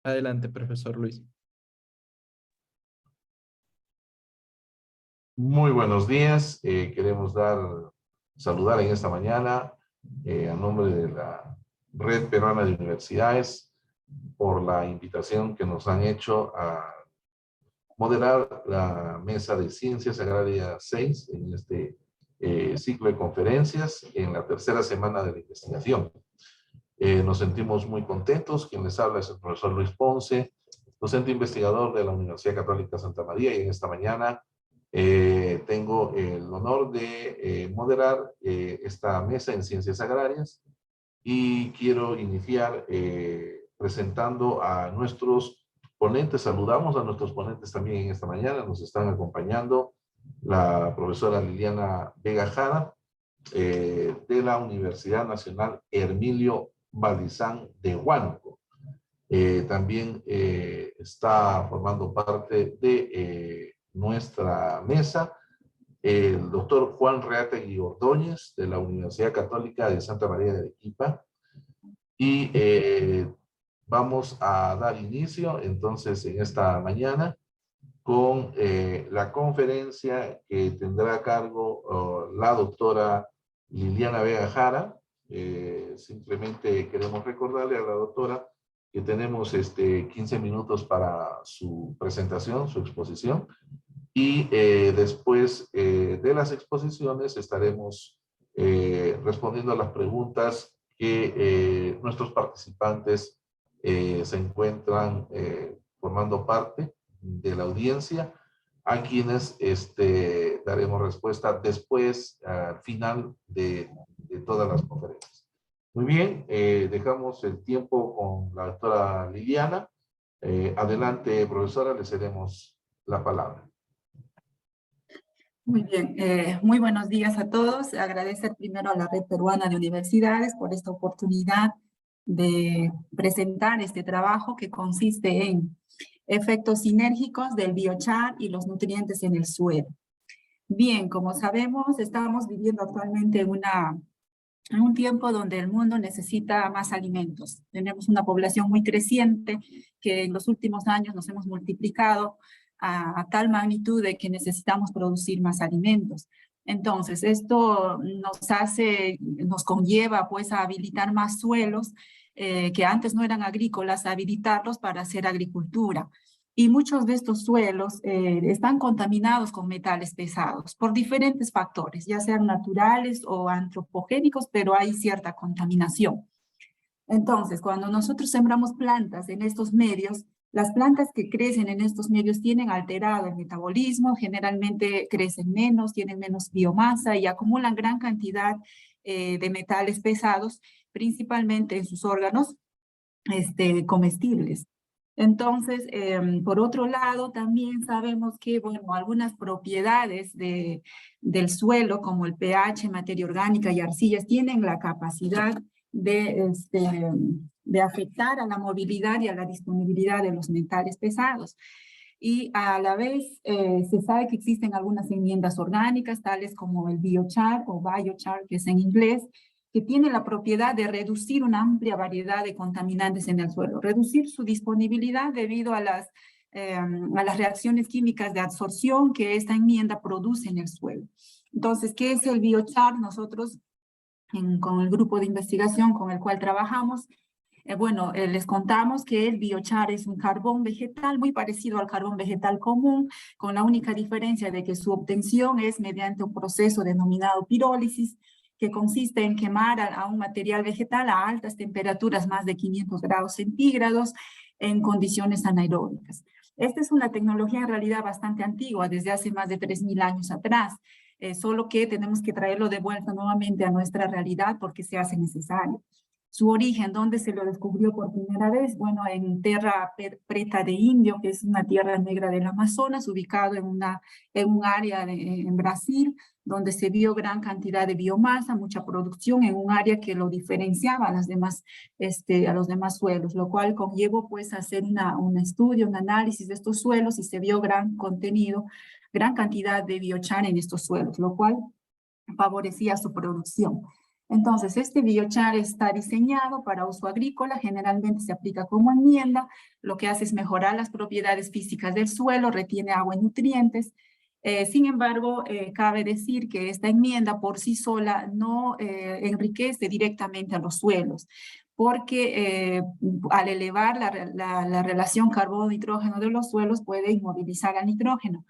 Adelante, profesor Luis. Muy buenos días. Queremos saludar en esta mañana a nombre de la Red Peruana de Universidades por la invitación que nos han hecho a moderar la mesa de Ciencias Agrarias 6 en este ciclo de conferencias en la tercera semana de la investigación. Nos sentimos muy contentos. Quien les habla es el profesor Luis Ponce, docente investigador de la Universidad Católica Santa María, y en esta mañana tengo el honor de moderar esta mesa en Ciencias Agrarias y quiero iniciar presentando a nuestros ponentes. Saludamos a nuestros ponentes también en esta mañana. Nos están acompañando la profesora Liliana Vega Jara de la Universidad Nacional Hermilio Balizán de Huánuco. También está formando parte de nuestra mesa el doctor Juan Reategui Ordóñez de la Universidad Católica de Santa María de Arequipa. Y vamos a dar inicio entonces en esta mañana con la conferencia que tendrá a cargo la doctora Liliana Vega Jara. Simplemente queremos recordarle a la doctora que tenemos 15 minutos para su presentación, su exposición, y después de las exposiciones estaremos respondiendo a las preguntas que nuestros participantes se encuentran formando parte de la audiencia, a quienes daremos respuesta después, al final de todas las conferencias. Muy bien, dejamos el tiempo con la doctora Liliana. Adelante, profesora, le cedemos la palabra. Muy bien, muy buenos días a todos. Agradecer primero a la Red Peruana de Universidades por esta oportunidad de presentar este trabajo que consiste en efectos sinérgicos del biochar y los nutrientes en el suelo. Bien, como sabemos, estamos viviendo actualmente en un tiempo donde el mundo necesita más alimentos. Tenemos una población muy creciente que en los últimos años nos hemos multiplicado a tal magnitud de que necesitamos producir más alimentos. Entonces, esto nos conlleva pues a habilitar más suelos que antes no eran agrícolas, a habilitarlos para hacer agricultura. Y muchos de estos suelos están contaminados con metales pesados por diferentes factores, ya sean naturales o antropogénicos, pero hay cierta contaminación. Entonces, cuando nosotros sembramos plantas en estos medios, las plantas que crecen en estos medios tienen alterado el metabolismo, generalmente crecen menos, tienen menos biomasa y acumulan gran cantidad de metales pesados, principalmente en sus órganos comestibles. Entonces, por otro lado, también sabemos que, bueno, algunas propiedades del suelo, como el pH, materia orgánica y arcillas, tienen la capacidad de afectar a la movilidad y a la disponibilidad de los metales pesados. Y a la vez se sabe que existen algunas enmiendas orgánicas, tales como el biochar o biochar, que es en inglés, que tiene la propiedad de reducir una amplia variedad de contaminantes en el suelo, reducir su disponibilidad debido a las reacciones químicas de absorción que esta enmienda produce en el suelo. Entonces, ¿qué es el biochar? Nosotros, con el grupo de investigación con el cual trabajamos, les contamos que el biochar es un carbón vegetal muy parecido al carbón vegetal común, con la única diferencia de que su obtención es mediante un proceso denominado pirólisis, que consiste en quemar a un material vegetal a altas temperaturas, más de 500 grados centígrados, en condiciones anaeróbicas. Esta es una tecnología en realidad bastante antigua, desde hace más de 3.000 años atrás, solo que tenemos que traerlo de vuelta nuevamente a nuestra realidad porque se hace necesario. Su origen, ¿dónde se lo descubrió por primera vez? Bueno, en Terra Preta de Indio, que es una tierra negra del Amazonas, ubicado en un área en Brasil, donde se vio gran cantidad de biomasa, mucha producción, en un área que lo diferenciaba a los demás suelos, lo cual conllevó pues a hacer un estudio, un análisis de estos suelos, y se vio gran cantidad de biochar en estos suelos, lo cual favorecía su producción. Entonces, este biochar está diseñado para uso agrícola, generalmente se aplica como enmienda, lo que hace es mejorar las propiedades físicas del suelo, retiene agua y nutrientes. Sin embargo, cabe decir que esta enmienda por sí sola no enriquece directamente a los suelos, porque al elevar la relación carbono-nitrógeno de los suelos puede inmovilizar al nitrógeno.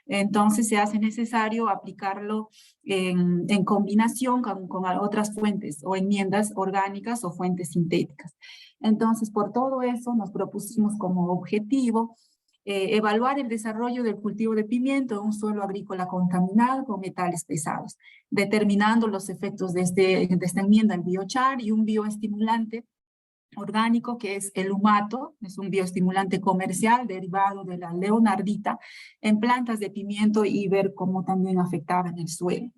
Entonces se hace necesario aplicarlo en combinación con otras fuentes o enmiendas orgánicas o fuentes sintéticas. Entonces, por todo eso nos propusimos como objetivo evaluar el desarrollo del cultivo de pimiento en un suelo agrícola contaminado con metales pesados, determinando los efectos de esta enmienda en biochar y un bioestimulante orgánico que es el humato, es un bioestimulante comercial derivado de la leonardita en plantas de pimiento y ver cómo también afectaba en el suelo.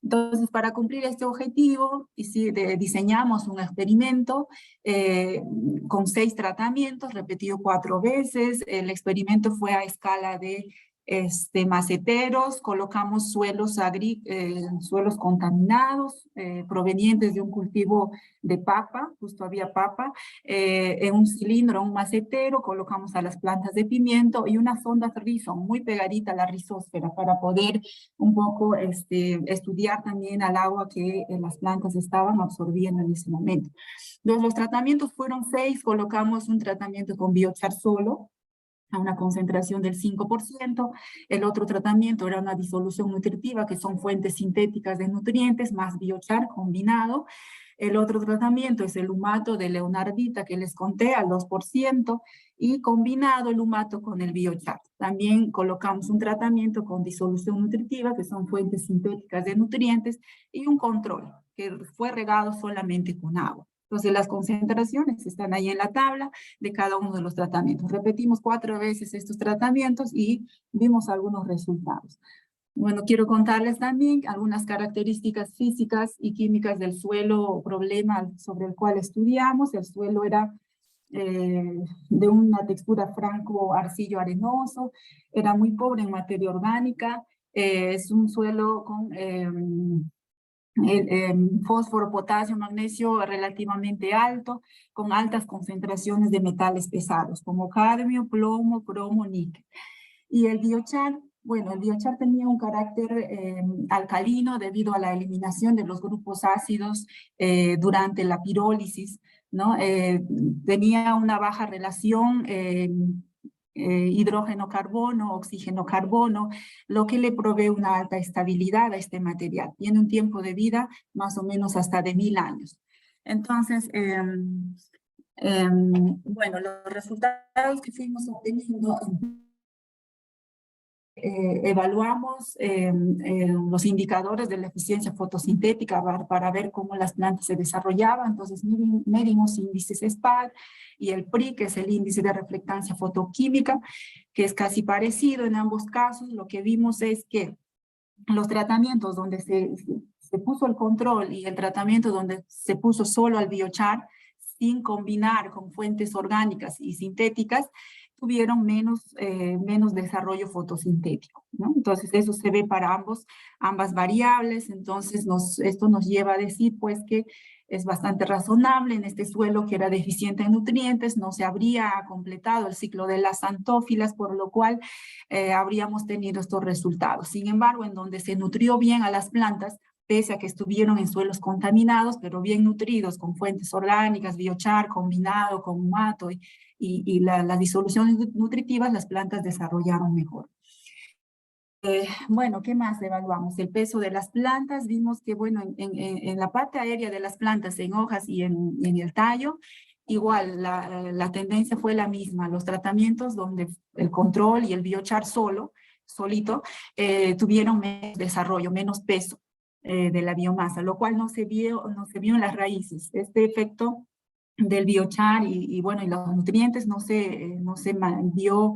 Entonces, para cumplir este objetivo, diseñamos un experimento con 6 tratamientos, repetido 4 veces. El experimento fue a escala de maceteros, colocamos suelos contaminados provenientes de un cultivo de papa, justo había papa, en un cilindro, un macetero, colocamos a las plantas de pimiento y una sonda Rhizome muy pegadita a la rizósfera para poder un poco estudiar también al agua que las plantas estaban absorbiendo en ese momento. Los tratamientos fueron 6, colocamos un tratamiento con biochar solo, a una concentración del 5%, el otro tratamiento era una disolución nutritiva, que son fuentes sintéticas de nutrientes, más biochar combinado. El otro tratamiento es el humato de leonardita, que les conté, al 2%, y combinado el humato con el biochar. También colocamos un tratamiento con disolución nutritiva, que son fuentes sintéticas de nutrientes, y un control, que fue regado solamente con agua. Entonces, las concentraciones están ahí en la tabla de cada uno de los tratamientos. Repetimos 4 veces estos tratamientos y vimos algunos resultados. Bueno, quiero contarles también algunas características físicas y químicas del suelo o problema sobre el cual estudiamos. El suelo era de una textura franco-arcillo arenoso, era muy pobre en materia orgánica, es un suelo con fósforo, potasio, magnesio relativamente alto, con altas concentraciones de metales pesados, como cadmio, plomo, cromo, níquel. Y el biochar, bueno, el biochar tenía un carácter alcalino debido a la eliminación de los grupos ácidos durante la pirólisis, ¿no? Tenía una baja relación hidrógeno-carbono, oxígeno-carbono, lo que le provee una alta estabilidad a este material. Tiene un tiempo de vida más o menos hasta de 1000 años. Entonces, bueno, los resultados que fuimos obteniendo, evaluamos los indicadores de la eficiencia fotosintética para ver cómo las plantas se desarrollaban. Entonces medimos índices SPAD y el PRI, que es el índice de reflectancia fotoquímica, que es casi parecido en ambos casos. Lo que vimos es que los tratamientos donde se puso el control y el tratamiento donde se puso solo al biochar, sin combinar con fuentes orgánicas y sintéticas, tuvieron menos desarrollo fotosintético, ¿no? Entonces eso se ve para ambas variables. Entonces esto nos lleva a decir pues que es bastante razonable en este suelo que era deficiente en nutrientes, no se habría completado el ciclo de las xantófilas, por lo cual habríamos tenido estos resultados. Sin embargo, en donde se nutrió bien a las plantas, pese a que estuvieron en suelos contaminados, pero bien nutridos con fuentes orgánicas, biochar combinado con humato y las disoluciones nutritivas, las plantas desarrollaron mejor. Bueno, ¿qué más evaluamos? El peso de las plantas. Vimos que, bueno, en la parte aérea de las plantas, en hojas y en el tallo, igual la tendencia fue la misma. Los tratamientos donde el control y el biochar solito, tuvieron menos desarrollo, menos peso de la biomasa, lo cual no se vio en las raíces. Este efecto del biochar y bueno, y los nutrientes no se vio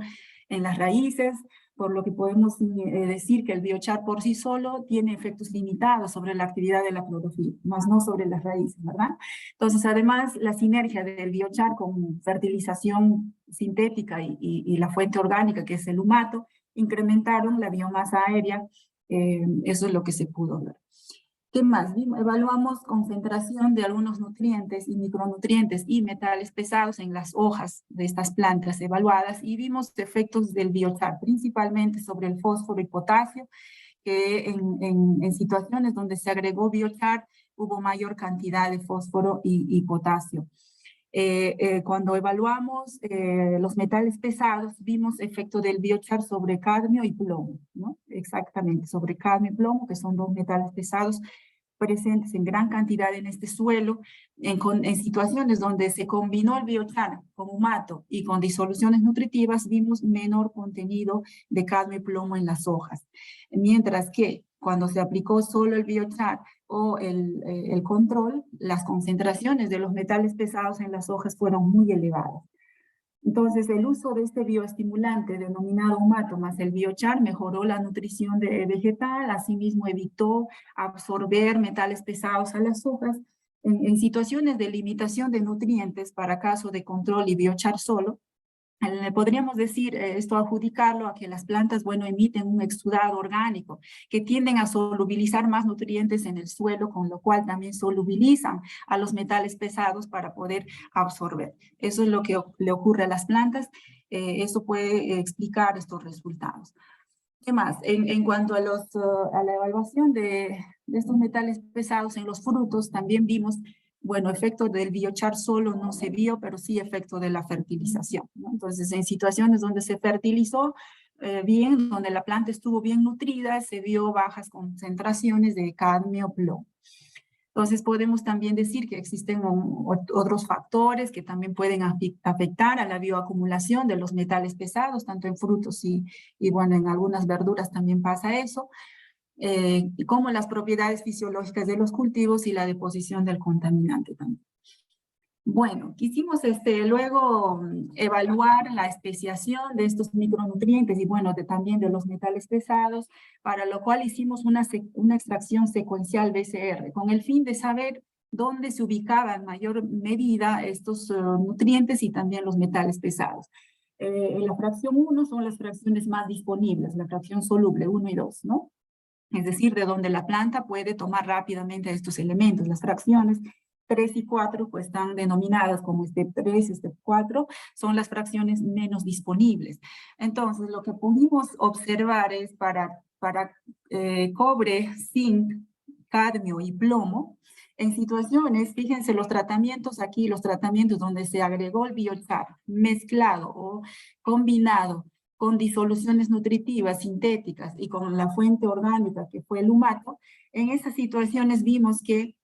en las raíces, por lo que podemos decir que el biochar por sí solo tiene efectos limitados sobre la actividad de la clorofila, más no sobre las raíces, ¿verdad? Entonces, además, la sinergia del biochar con fertilización sintética y la fuente orgánica, que es el humato, incrementaron la biomasa aérea. Eso es lo que se pudo ver. ¿Qué más? Evaluamos concentración de algunos nutrientes y micronutrientes y metales pesados en las hojas de estas plantas evaluadas y vimos efectos del biochar, principalmente sobre el fósforo y potasio, que en situaciones donde se agregó biochar hubo mayor cantidad de fósforo y potasio. Cuando evaluamos los metales pesados, vimos efecto del biochar sobre cadmio y plomo, ¿no? Exactamente, sobre cadmio y plomo, que son dos metales pesados presentes en gran cantidad en este suelo, en situaciones donde se combinó el biochar con humato y con disoluciones nutritivas, vimos menor contenido de cadmio y plomo en las hojas. Mientras que cuando se aplicó solo el biochar o el control, las concentraciones de los metales pesados en las hojas fueron muy elevadas. Entonces, el uso de este bioestimulante denominado humato más el biochar mejoró la nutrición vegetal, asimismo evitó absorber metales pesados a las hojas. En situaciones de limitación de nutrientes para caso de control y biochar solo, podríamos decir esto, adjudicarlo a que las plantas, bueno, emiten un exudado orgánico que tienden a solubilizar más nutrientes en el suelo, con lo cual también solubilizan a los metales pesados para poder absorber. Eso es lo que le ocurre a las plantas. Eso puede explicar estos resultados. ¿Qué más? En cuanto a la evaluación de estos metales pesados en los frutos, también vimos, bueno, efecto del biochar solo no se vio, pero sí efecto de la fertilización, ¿no? Entonces, en situaciones donde se fertilizó bien, donde la planta estuvo bien nutrida, se vio bajas concentraciones de cadmio, plomo. Entonces, podemos también decir que existen otros factores que también pueden afectar a la bioacumulación de los metales pesados, tanto en frutos y bueno, en algunas verduras también pasa eso, como las propiedades fisiológicas de los cultivos y la deposición del contaminante también. Bueno, quisimos luego evaluar la especiación de estos micronutrientes y bueno, también de los metales pesados, para lo cual hicimos una extracción secuencial BCR, con el fin de saber dónde se ubicaban en mayor medida estos nutrientes y también los metales pesados. En la fracción 1 son las fracciones más disponibles, la fracción soluble 1 y 2, ¿no? Es decir, de donde la planta puede tomar rápidamente estos elementos. Las fracciones 3 y 4 pues están denominadas como step 3, step 4, son las fracciones menos disponibles. Entonces, lo que pudimos observar es para cobre, zinc, cadmio y plomo, en situaciones, fíjense los tratamientos aquí, los tratamientos donde se agregó el biochar mezclado o combinado con disoluciones nutritivas sintéticas y con la fuente orgánica que fue el humato, en esas situaciones vimos que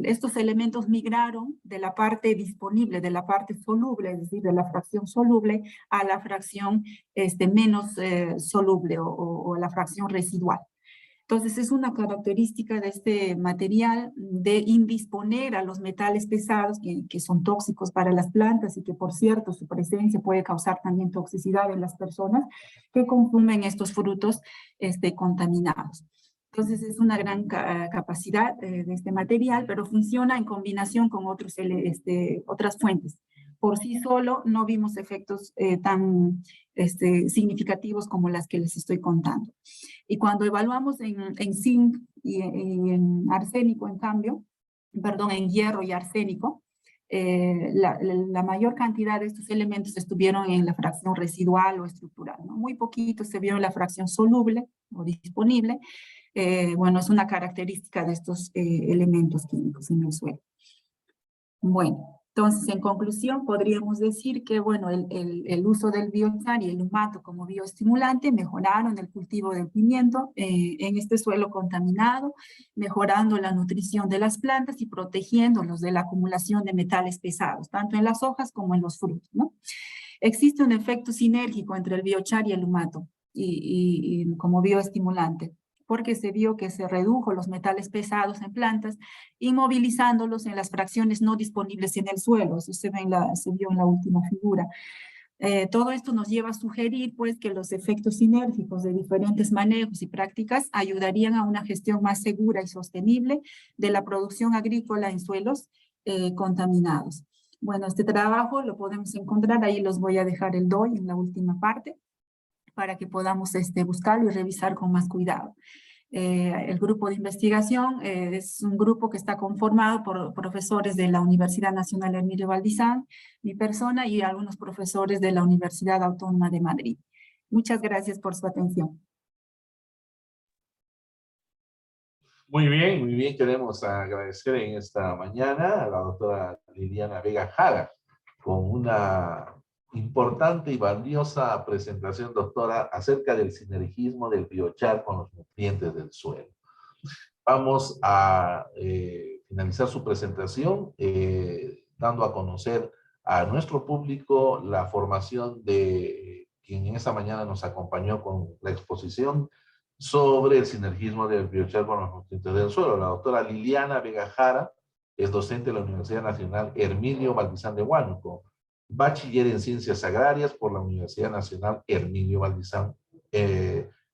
estos elementos migraron de la parte disponible, de la parte soluble, es decir, de la fracción soluble a la fracción menos soluble o la fracción residual. Entonces, es una característica de este material de indisponer a los metales pesados que son tóxicos para las plantas y que, por cierto, su presencia puede causar también toxicidad en las personas que consumen estos frutos contaminados. Entonces, es una gran capacidad de este material, pero funciona en combinación con otras fuentes. Por sí solo no vimos efectos tan significativos como las que les estoy contando. Y cuando evaluamos en zinc y en arsénico, en cambio, perdón, en hierro y arsénico, la mayor cantidad de estos elementos estuvieron en la fracción residual o estructural, ¿no? Muy poquito se vio en la fracción soluble o disponible. Bueno, es una característica de estos elementos químicos en el suelo. Bueno. Entonces, en conclusión, podríamos decir que, bueno, el uso del biochar y el humato como bioestimulante mejoraron el cultivo del pimiento en este suelo contaminado, mejorando la nutrición de las plantas y protegiéndolos de la acumulación de metales pesados, tanto en las hojas como en los frutos, ¿no? Existe un efecto sinérgico entre el biochar y el humato y como bioestimulante, porque se vio que se redujo los metales pesados en plantas, inmovilizándolos en las fracciones no disponibles en el suelo. Eso se vio en la última figura. Todo esto nos lleva a sugerir pues, que los efectos sinérgicos de diferentes manejos y prácticas ayudarían a una gestión más segura y sostenible de la producción agrícola en suelos contaminados. Bueno, este trabajo lo podemos encontrar, ahí los voy a dejar el DOI en la última parte, para que podamos buscarlo y revisar con más cuidado. El grupo de investigación es un grupo que está conformado por profesores de la Universidad Nacional Emilio Valdizán, mi persona y algunos profesores de la Universidad Autónoma de Madrid. Muchas gracias por su atención. Muy bien, muy bien. Queremos agradecer en esta mañana a la doctora Liliana Vega Jara con una importante y valiosa presentación, doctora, acerca del sinergismo del biochar con los nutrientes del suelo. Vamos a finalizar su presentación dando a conocer a nuestro público la formación de quien en esta mañana nos acompañó con la exposición sobre el sinergismo del biochar con los nutrientes del suelo. La doctora Liliana Vega Jara es docente de la Universidad Nacional Herminio Valdizán de Huánuco, bachiller en Ciencias Agrarias por la Universidad Nacional Herminio Valdizán,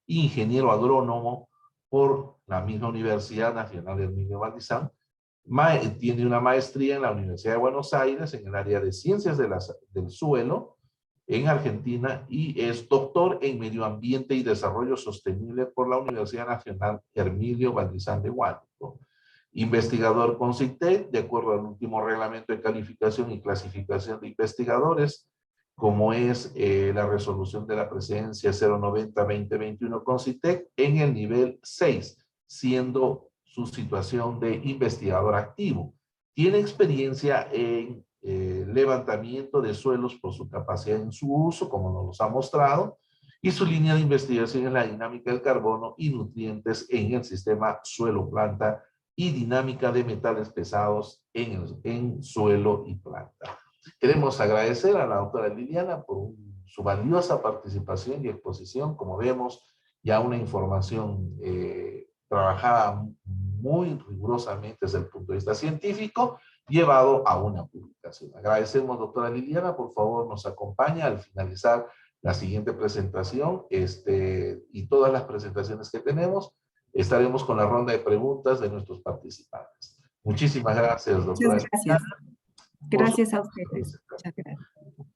ingeniero agrónomo por la misma Universidad Nacional Herminio Valdizán. Tiene una maestría en la Universidad de Buenos Aires en el área de Ciencias del Suelo en Argentina y es doctor en Medio Ambiente y Desarrollo Sostenible por la Universidad Nacional Herminio Valdizán de Huánuco. Investigador con CITEC, de acuerdo al último reglamento de calificación y clasificación de investigadores, como es la resolución de la presidencia 090-2021 con CITEC en el nivel 6, siendo su situación de investigador activo. Tiene experiencia en levantamiento de suelos por su capacidad en su uso, como nos ha mostrado, y su línea de investigación en la dinámica del carbono y nutrientes en el sistema suelo-planta y dinámica de metales pesados en suelo y planta. Queremos agradecer a la doctora Liliana por su valiosa participación y exposición. Como vemos, ya una información trabajada muy rigurosamente desde el punto de vista científico, llevado a una publicación. Agradecemos, doctora Liliana, por favor nos acompaña al finalizar la siguiente presentación y todas las presentaciones que tenemos. Estaremos con la ronda de preguntas de nuestros participantes. Muchísimas gracias, doctora. Muchas gracias. Gracias a ustedes. Muchas gracias.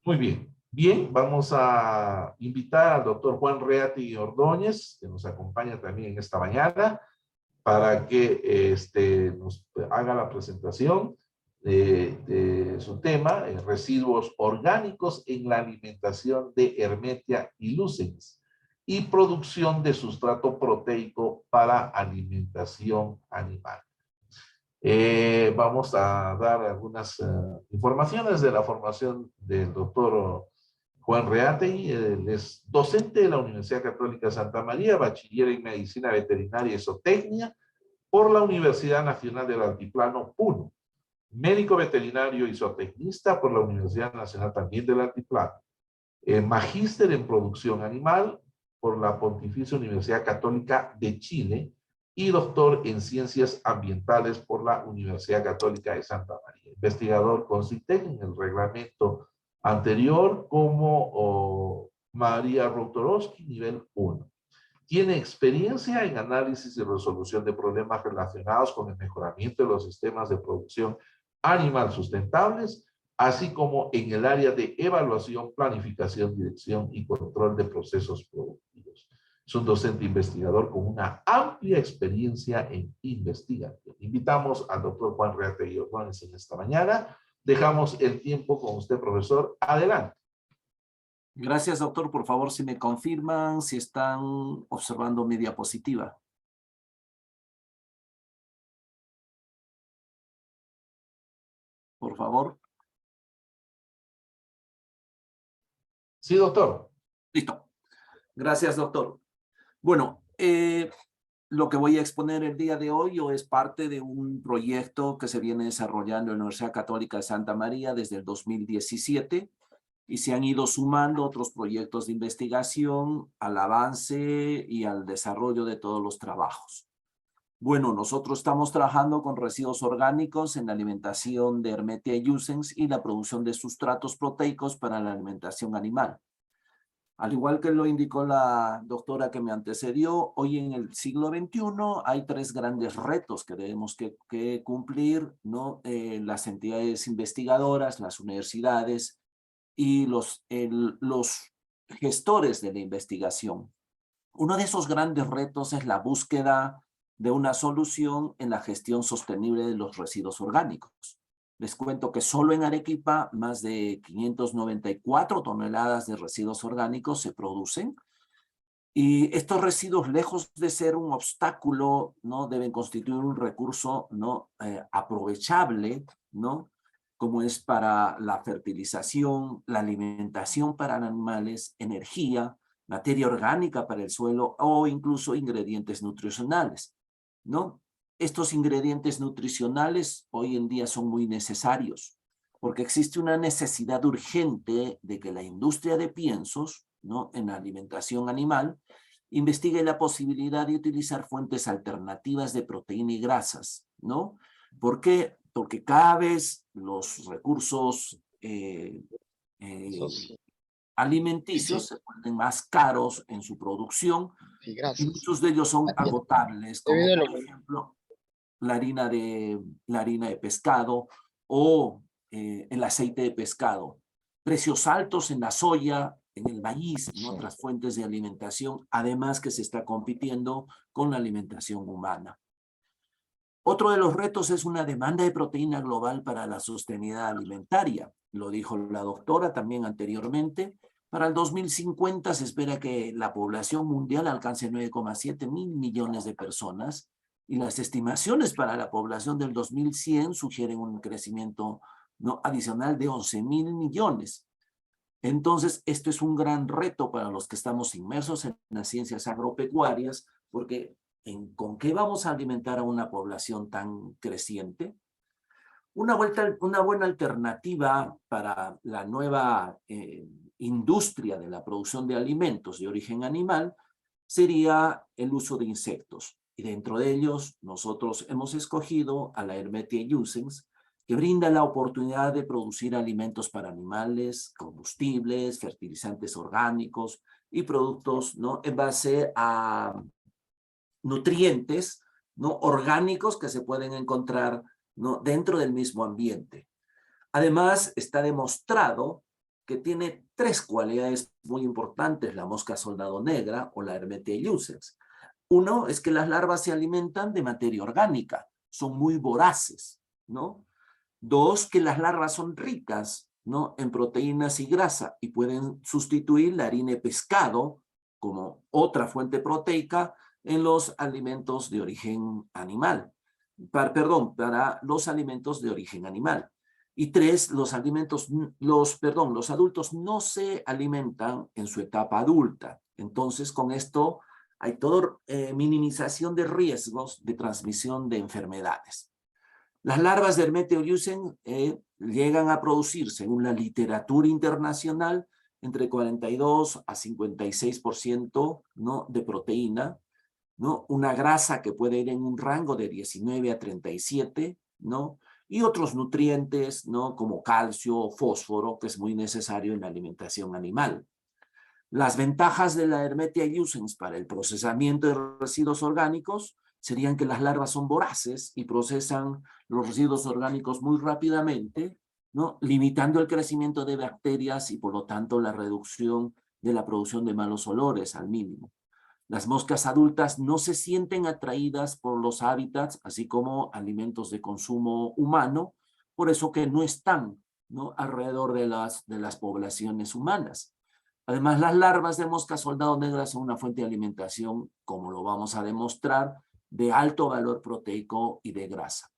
Muy bien. Bien, vamos a invitar al doctor Juan Reati Ordóñez, que nos acompaña también en esta mañana, para que nos haga la presentación de su tema, residuos orgánicos en la alimentación de Hermetia ilucens y producción de sustrato proteico para alimentación animal. Vamos a dar algunas informaciones de la formación del doctor Juan Reati. Él es docente de la Universidad Católica de Santa María, bachiller en Medicina Veterinaria y Zootecnia por la Universidad Nacional del Altiplano, Puno. Médico veterinario y zootecnista por la Universidad Nacional también del Altiplano. Magíster en producción animal por la Pontificia Universidad Católica de Chile y doctor en ciencias ambientales por la Universidad Católica de Santa María. Investigador con CITEC en el reglamento anterior como María Rotorowski, nivel 1. Tiene experiencia en análisis y resolución de problemas relacionados con el mejoramiento de los sistemas de producción animal sustentables, así como en el área de evaluación, planificación, dirección y control de procesos productivos. Es un docente investigador con una amplia experiencia en investigación. Invitamos al doctor Juan Reati Ordóñez en esta mañana. Dejamos el tiempo con usted, profesor. Adelante. Gracias, doctor. Por favor, si me confirman si están observando mi diapositiva. Por favor. Sí, doctor. Listo. Gracias, doctor. Bueno, lo que voy a exponer el día de hoy es parte de un proyecto que se viene desarrollando en la Universidad Católica de Santa María desde el 2017 y se han ido sumando otros proyectos de investigación al avance y al desarrollo de todos los trabajos. Bueno, nosotros estamos trabajando con residuos orgánicos en la alimentación de Hermetia ilucens y la producción de sustratos proteicos para la alimentación animal. Al igual que lo indicó la doctora que me antecedió, hoy en el siglo XXI hay tres grandes retos que debemos que cumplir, ¿no? Las entidades investigadoras, las universidades y los gestores de la investigación. Uno de esos grandes retos es la búsqueda de una solución en la gestión sostenible de los residuos orgánicos. Les cuento que solo en Arequipa más de 594 toneladas de residuos orgánicos se producen. Y estos residuos, lejos de ser un obstáculo, ¿no? Deben constituir un recurso, ¿no? Aprovechable, ¿no? Como es para la fertilización, la alimentación para animales, energía, materia orgánica para el suelo o incluso ingredientes nutricionales, ¿no? Estos ingredientes nutricionales hoy en día son muy necesarios porque existe una necesidad urgente de que la industria de piensos, ¿no? En la alimentación animal, investigue la posibilidad de utilizar fuentes alternativas de proteína y grasas, ¿no? ¿Por qué? Porque cada vez los recursos Esos, alimenticios sí, se vuelven más caros en su producción sí, y gracias. muchos de ellos son agotables, como Debido a por lo que ejemplo la harina de pescado o el aceite de pescado. Precios altos en la soya, en el maíz, en sí, otras fuentes de alimentación, además que se está compitiendo con la alimentación humana. Otro de los retos es una demanda de proteína global para la sostenibilidad alimentaria. Lo dijo la doctora también anteriormente. Para el 2050 se espera que la población mundial alcance 9,7 mil millones de personas y las estimaciones para la población del 2100 sugieren un crecimiento, ¿no? adicional de 11 mil millones. Entonces, esto es un gran reto para los que estamos inmersos en las ciencias agropecuarias, porque ¿con qué vamos a alimentar a una población tan creciente? Una buena alternativa para la nueva industria de la producción de alimentos de origen animal sería el uso de insectos. Y dentro de ellos, nosotros hemos escogido a la Hermetia iusens, que brinda la oportunidad de producir alimentos para animales, combustibles, fertilizantes orgánicos y productos, ¿no? en base a nutrientes, ¿no? orgánicos que se pueden encontrar, ¿no? dentro del mismo ambiente. Además, está demostrado que tiene tres cualidades muy importantes la mosca soldado negra o la Hermetia iusens. Uno es que las larvas se alimentan de materia orgánica, son muy voraces, ¿no? Dos, que las larvas son ricas, ¿no? en proteínas y grasa y pueden sustituir la harina de pescado como otra fuente proteica en los alimentos de origen animal. Para los alimentos de origen animal. Y tres, los adultos no se alimentan en su etapa adulta. Entonces, con esto hay toda minimización de riesgos de transmisión de enfermedades. Las larvas de Hermetia iusens llegan a producir, según la literatura internacional, entre 42 a 56%, ¿no? de proteína, ¿no? Una grasa que puede ir en un rango de 19 a 37, ¿no? Y otros nutrientes, ¿no? Como calcio, fósforo, que es muy necesario en la alimentación animal. Las ventajas de la Hermetia iusens para el procesamiento de residuos orgánicos serían que las larvas son voraces y procesan los residuos orgánicos muy rápidamente, ¿no? limitando el crecimiento de bacterias y por lo tanto la reducción de la producción de malos olores al mínimo. Las moscas adultas no se sienten atraídas por los hábitats, así como alimentos de consumo humano, por eso que no están, ¿no? alrededor de las poblaciones humanas. Además, las larvas de mosca soldado negra son una fuente de alimentación, como lo vamos a demostrar, de alto valor proteico y de grasa.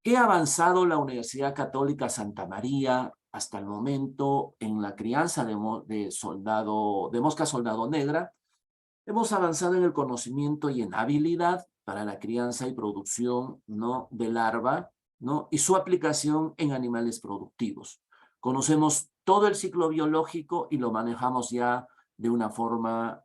¿Qué ha avanzado la Universidad Católica Santa María hasta el momento en la crianza de mosca soldado negra? Hemos avanzado en el conocimiento y en habilidad para la crianza y producción, ¿no? de larva, ¿no? y su aplicación en animales productivos. Conocemos todo el ciclo biológico y lo manejamos ya de una forma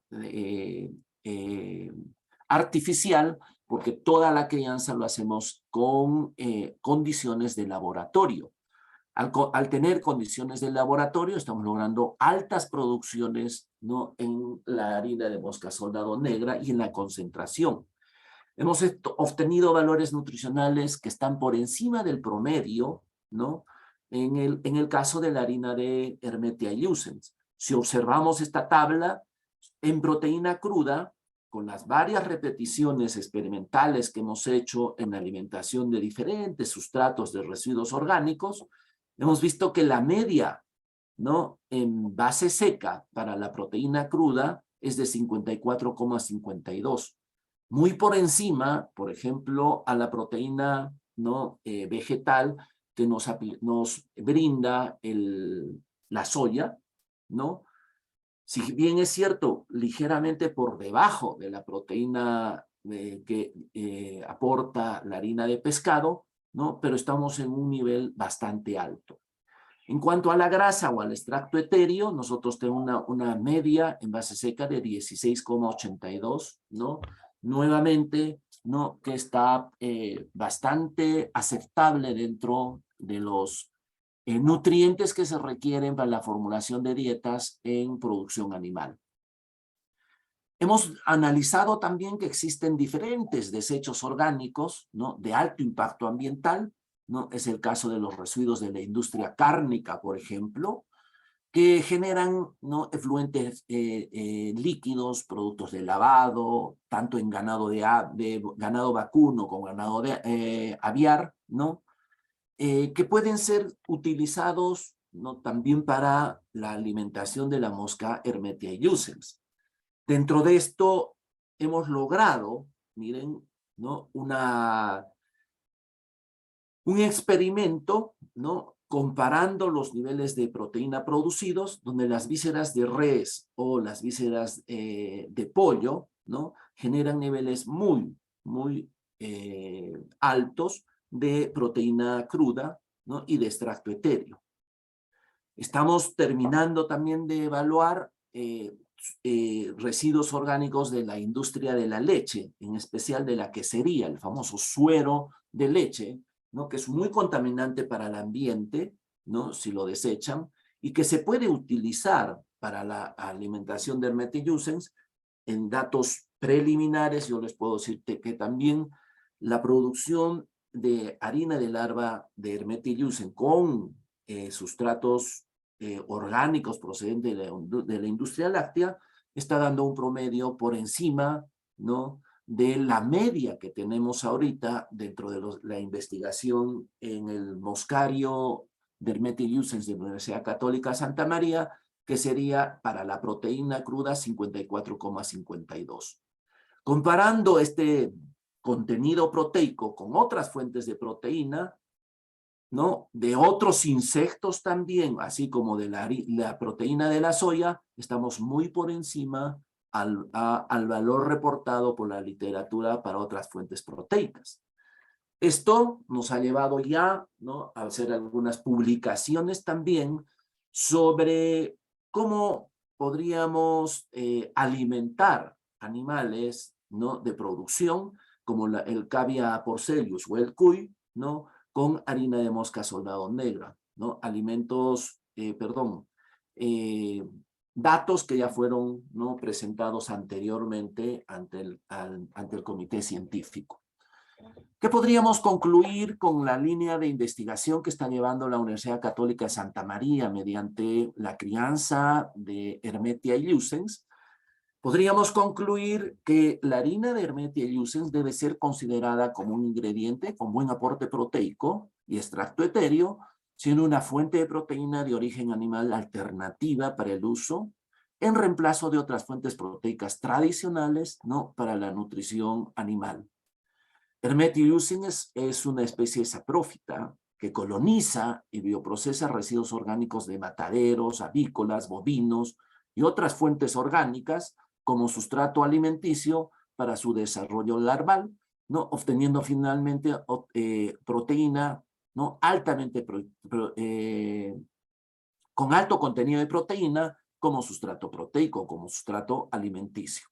artificial, porque toda la crianza lo hacemos con condiciones de laboratorio. Al tener condiciones de laboratorio, estamos logrando altas producciones, ¿no? en la harina de mosca soldado negra y en la concentración. Hemos obtenido valores nutricionales que están por encima del promedio, ¿no? en el caso de la harina de Hermetia iusens. Si observamos esta tabla, En proteína cruda, con las varias repeticiones experimentales que hemos hecho en la alimentación de diferentes sustratos de residuos orgánicos, hemos visto que la media, ¿no?, en base seca para la proteína cruda es de 54,52. Muy por encima, por ejemplo, a la proteína, ¿no?, vegetal que nos brinda la soya, ¿no? Si bien es cierto, ligeramente por debajo de la proteína que aporta la harina de pescado, ¿no?, pero estamos en un nivel bastante alto. En cuanto a la grasa o al extracto etéreo, nosotros tenemos una media en base seca de 16,82, ¿no? Nuevamente, ¿no?, que está bastante aceptable dentro de los nutrientes que se requieren para la formulación de dietas en producción animal. Hemos analizado también que existen diferentes desechos orgánicos, ¿no?, de alto impacto ambiental, ¿no? Es el caso de los residuos de la industria cárnica, por ejemplo, que generan, ¿no?, efluentes líquidos, productos de lavado, tanto en ganado de ganado vacuno como ganado aviar, ¿no?, que pueden ser utilizados, ¿no?, también para la alimentación de la mosca Hermetia iucens. Dentro de esto hemos logrado, miren, ¿no?, un experimento, ¿no?, comparando los niveles de proteína producidos, donde las vísceras de res o las vísceras de pollo, ¿no?, generan niveles muy altos de proteína cruda, ¿no?, y de extracto etéreo. Estamos terminando también de evaluar residuos orgánicos de la industria de la leche, en especial de la quesería, el famoso suero de leche, ¿no?, que es muy contaminante para el ambiente, ¿no?, si lo desechan, y que se puede utilizar para la alimentación de Hermetia iucens. En datos preliminares, yo les puedo decir que también la producción de harina de larva de Hermetia iucens con sustratos orgánicos procedentes de la industria láctea está dando un promedio por encima, ¿no?, de la media que tenemos ahorita dentro de la investigación en el moscario de Hermetia iucens de la Universidad Católica Santa María, que sería para la proteína cruda 54,52. Comparando este contenido proteico con otras fuentes de proteína, ¿no?, de otros insectos también, así como de la proteína de la soya, estamos muy por encima al valor reportado por la literatura para otras fuentes proteicas. Esto nos ha llevado ya, ¿no?, a hacer algunas publicaciones también sobre cómo podríamos alimentar animales, ¿no?, de producción, como el Cavia porcellus o el cuy, ¿no?, con harina de mosca soldado negra, ¿no?, datos que ya fueron, ¿no?, presentados anteriormente ante el comité científico. ¿Qué podríamos concluir con la línea de investigación que está llevando la Universidad Católica de Santa María mediante la crianza de Hermetia iucens? Podríamos concluir que la harina de Hermetia iucens debe ser considerada como un ingrediente con buen aporte proteico y extracto etéreo, siendo una fuente de proteína de origen animal alternativa para el uso, en reemplazo de otras fuentes proteicas tradicionales, ¿no?, para la nutrición animal. Hermetia iucens es una especie saprófita que coloniza y bioprocesa residuos orgánicos de mataderos, avícolas, bovinos y otras fuentes orgánicas como sustrato alimenticio para su desarrollo larval, ¿no?, obteniendo finalmente proteína, ¿no?, con alto contenido de proteína como sustrato proteico, como sustrato alimenticio,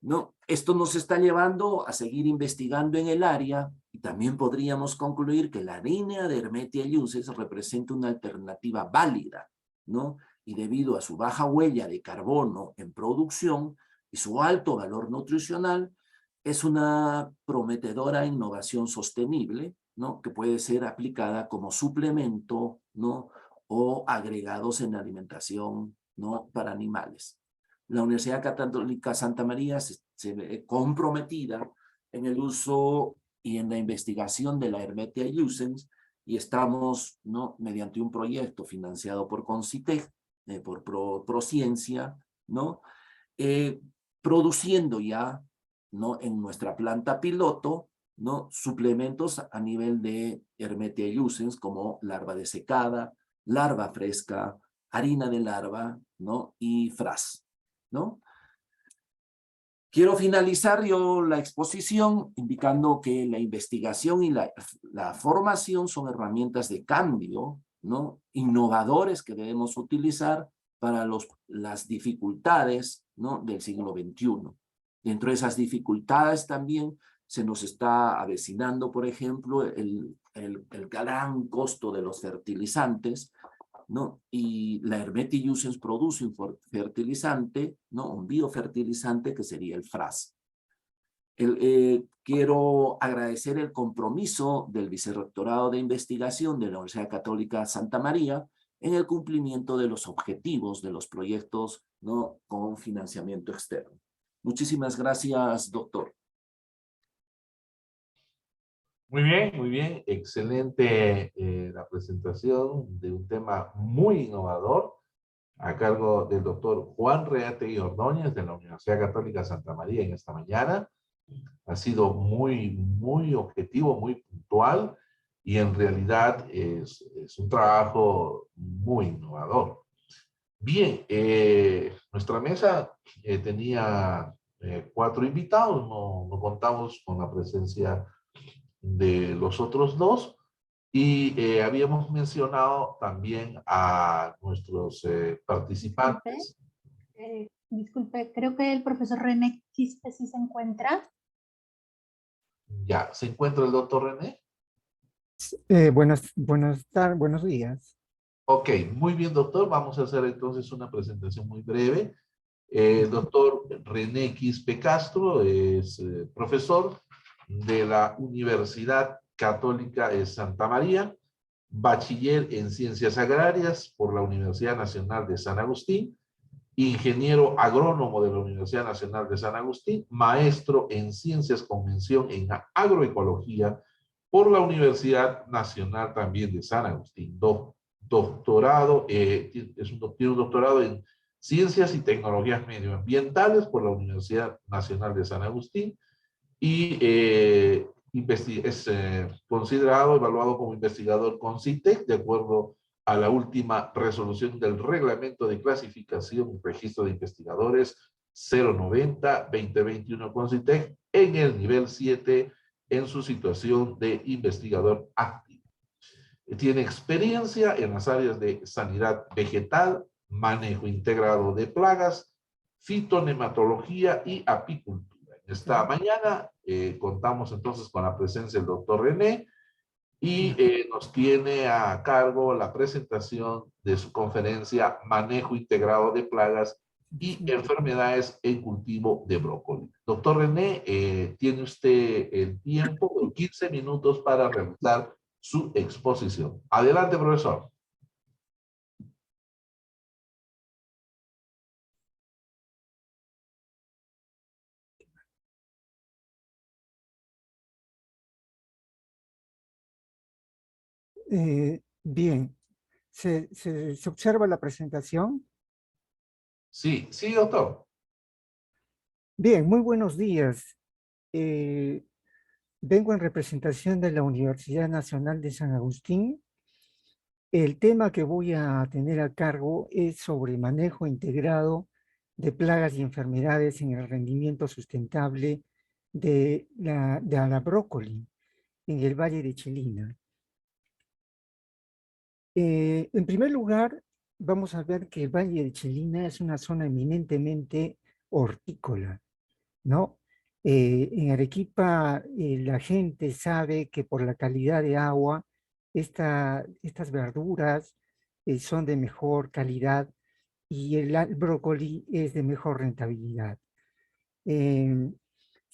¿no? Esto nos está llevando a seguir investigando en el área y también podríamos concluir que la harina de Hermetia iucens representa una alternativa válida, ¿no?, y debido a su baja huella de carbono en producción y su alto valor nutricional, es una prometedora innovación sostenible, ¿no?, que puede ser aplicada como suplemento, ¿no?, o agregados en alimentación, ¿no?, para animales. la Universidad Católica Santa María se ve comprometida en el uso y en la investigación de la Hermetia iusens, y estamos, ¿no?, mediante un proyecto financiado por Concitec, por Prociencia, ¿no?, produciendo ya, ¿no?, en nuestra planta piloto, ¿no?, suplementos a nivel de Hermetia iusens, como larva desecada, larva fresca, harina de larva, ¿no?, y fras, ¿no? Quiero finalizar yo la exposición indicando que la investigación y la formación son herramientas de cambio, ¿no?, innovadores que debemos utilizar para las dificultades, ¿no?, del siglo XXI. Dentro de esas dificultades también se nos está avecinando, por ejemplo, el gran costo de los fertilizantes, ¿no? Y la Hermetia iusens produce un fertilizante, ¿no?, un biofertilizante que sería el fras. Quiero agradecer el compromiso del Vicerrectorado de Investigación de la Universidad Católica Santa María en el cumplimiento de los objetivos de los proyectos, ¿no?, con financiamiento externo. Muchísimas gracias, doctor. Muy bien. Excelente la presentación de un tema muy innovador a cargo del doctor Juan Reategui Ordóñez de la Universidad Católica Santa María en esta mañana. Ha sido muy objetivo, muy puntual, y en realidad es un trabajo muy innovador. Bien, nuestra mesa tenía 4 invitados, no contamos con la presencia de los otros 2, y habíamos mencionado también a nuestros participantes. Disculpe, creo que el profesor René Quispe sí se encuentra. Ya, ¿se encuentra el doctor René? Buenos días. Ok, muy bien, doctor. Vamos a hacer entonces una presentación muy breve. El doctor René Quispe Castro es profesor de la Universidad Católica de Santa María, bachiller en Ciencias Agrarias por la Universidad Nacional de San Agustín, ingeniero agrónomo de la Universidad Nacional de San Agustín, maestro en Ciencias con mención en Agroecología por la Universidad Nacional también de San Agustín. Doctorado, tiene un doctorado en Ciencias y Tecnologías Medioambientales por la Universidad Nacional de San Agustín, y es considerado, evaluado como investigador con CITEC, de acuerdo a la última resolución del Reglamento de Clasificación y Registro de Investigadores 090-2021 con CITEC, en el nivel 7 en su situación de investigador activo. Tiene experiencia en las áreas de sanidad vegetal, manejo integrado de plagas, fitonematología y apicultura. En esta mañana contamos entonces con la presencia del doctor René, y nos tiene a cargo la presentación de su conferencia Manejo Integrado de Plagas y Enfermedades en Cultivo de Brócoli. Doctor René, tiene usted el tiempo de 15 minutos para realizar su exposición. Adelante, profesor. Bien, ¿se observa la presentación? Sí, doctor. Bien, muy buenos días. Vengo en representación de la Universidad Nacional de San Agustín. El tema que voy a tener a cargo es sobre manejo integrado de plagas y enfermedades en el rendimiento sustentable de la brócoli en el Valle de Chilina. En primer lugar, vamos a ver que el Valle de Chilina es una zona eminentemente hortícola, ¿no? En Arequipa la gente sabe que por la calidad de agua, estas verduras son de mejor calidad y el brócoli es de mejor rentabilidad. Sin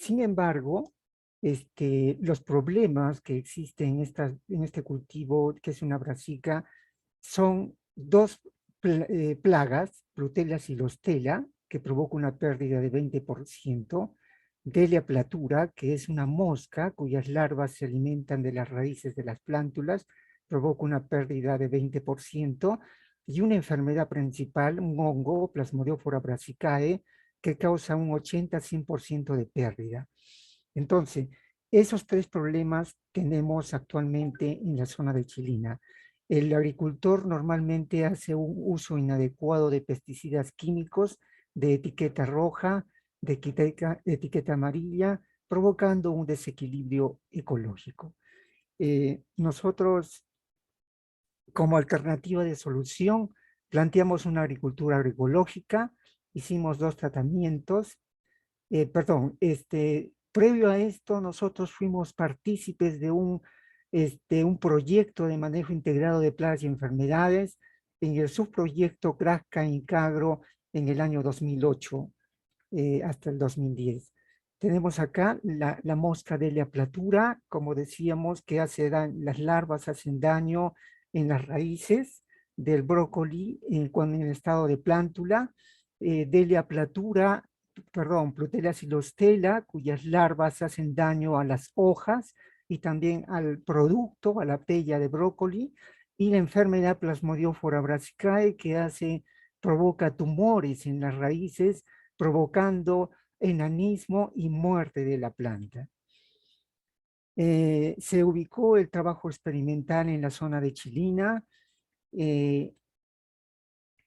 embargo, los problemas que existen en este cultivo, que es una brassica, son 2 plagas, Prutella silostela, que provoca una pérdida de 20%, Delia platura, que es una mosca cuyas larvas se alimentan de las raíces de las plántulas, provoca una pérdida de 20%, y una enfermedad principal, un hongo, Plasmodiófora brassicae, que causa un 80-100% de pérdida. Entonces, esos tres problemas tenemos actualmente en la zona de Chilina. El agricultor normalmente hace un uso inadecuado de pesticidas químicos de etiqueta roja, de etiqueta amarilla, provocando un desequilibrio ecológico. Nosotros, como alternativa de solución, planteamos una agricultura agroecológica, hicimos 2 tratamientos, previo a esto nosotros fuimos partícipes de un proyecto de manejo integrado de plagas y enfermedades en el subproyecto Grasca Incagro en el año 2008 hasta el 2010. Tenemos acá la mosca Delia platura, como decíamos, que las larvas hacen daño en las raíces del brócoli cuando en estado de plántula. Delia platura, perdón, Plutela xylostela, cuyas larvas hacen daño a las hojas y también al producto, a la pella de brócoli, y la enfermedad Plasmodiófora brassicae, que provoca tumores en las raíces, provocando enanismo y muerte de la planta. Se ubicó el trabajo experimental en la zona de Chilina.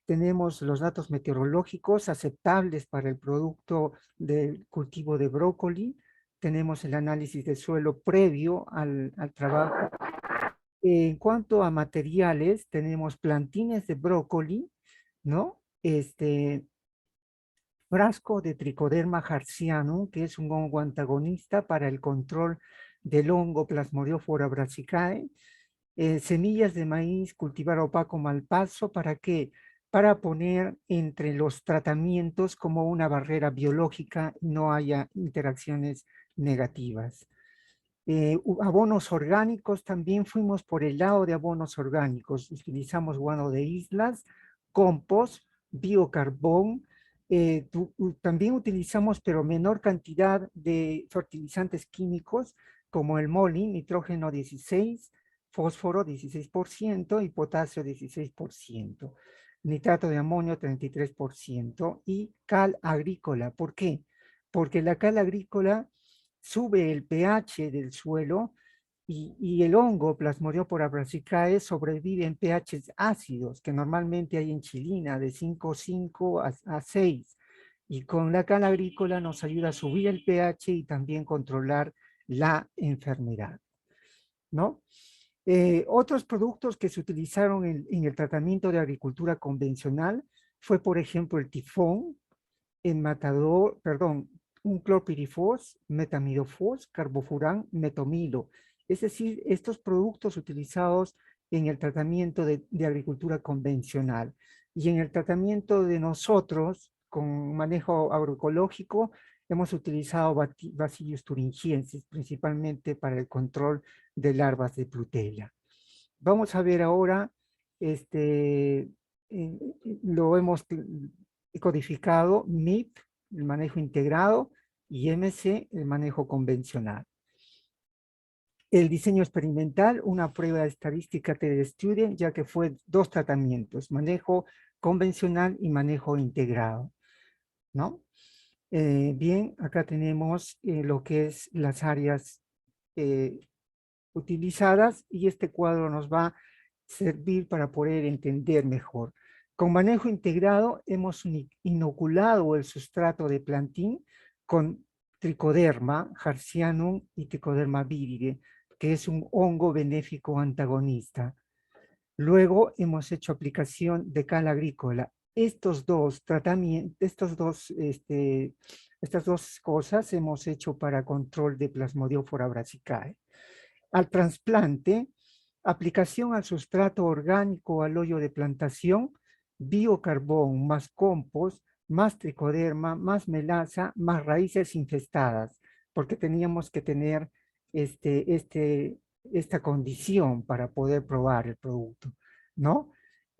Tenemos los datos meteorológicos aceptables para el producto del cultivo de brócoli. Tenemos el análisis de suelo previo al trabajo. En cuanto a materiales, tenemos plantines de brócoli, ¿no? Frasco de Trichoderma harzianum, que es un hongo antagonista para el control del hongo Plasmodiófora brassicae. Semillas de maíz, cultivar opaco malpaso, ¿para qué? Para poner entre los tratamientos como una barrera biológica y no haya interacciones negativas. Abonos orgánicos, también fuimos por el lado de abonos orgánicos. Utilizamos guano de islas, compost, biocarbón. También utilizamos, pero menor cantidad de fertilizantes químicos, como el MOLI, nitrógeno 16, fósforo 16% y potasio 16%. Nitrato de amonio 33% y cal agrícola. ¿Por qué? Porque la cal agrícola sube el pH del suelo y el hongo Plasmodiófora brassicae sobrevive en pHs ácidos, que normalmente hay en Chilina, de 5,5 a 6. Y con la cal agrícola nos ayuda a subir el pH y también controlar la enfermedad, ¿no? Otros productos que se utilizaron en el tratamiento de agricultura convencional fue, por ejemplo, el tifón, un clorpirifos, metamidofos, carbofurán, metomilo. Es decir, estos productos utilizados en el tratamiento de agricultura convencional. Y en el tratamiento de nosotros, con manejo agroecológico, hemos utilizado Bacillus thuringiensis, principalmente para el control de larvas de Plutella. Vamos a ver ahora, lo hemos codificado, MIP, el manejo integrado, y MC, el manejo convencional. El diseño experimental, una prueba estadística T-Student, ya que fue 2 tratamientos, manejo convencional y manejo integrado, ¿no? Bien, acá tenemos lo que es las áreas utilizadas y este cuadro nos va a servir para poder entender mejor. Con manejo integrado hemos inoculado el sustrato de plantín con Trichoderma harzianum y Trichoderma viride, que es un hongo benéfico antagonista. Luego hemos hecho aplicación de cal agrícola. Estos dos tratamientos, estas dos cosas hemos hecho para control de Plasmodiófora brassicae. Al trasplante, aplicación al sustrato orgánico al hoyo de plantación, biocarbón más compost, más tricoderma, más melaza, más raíces infestadas, porque teníamos que tener esta condición para poder probar el producto, ¿no?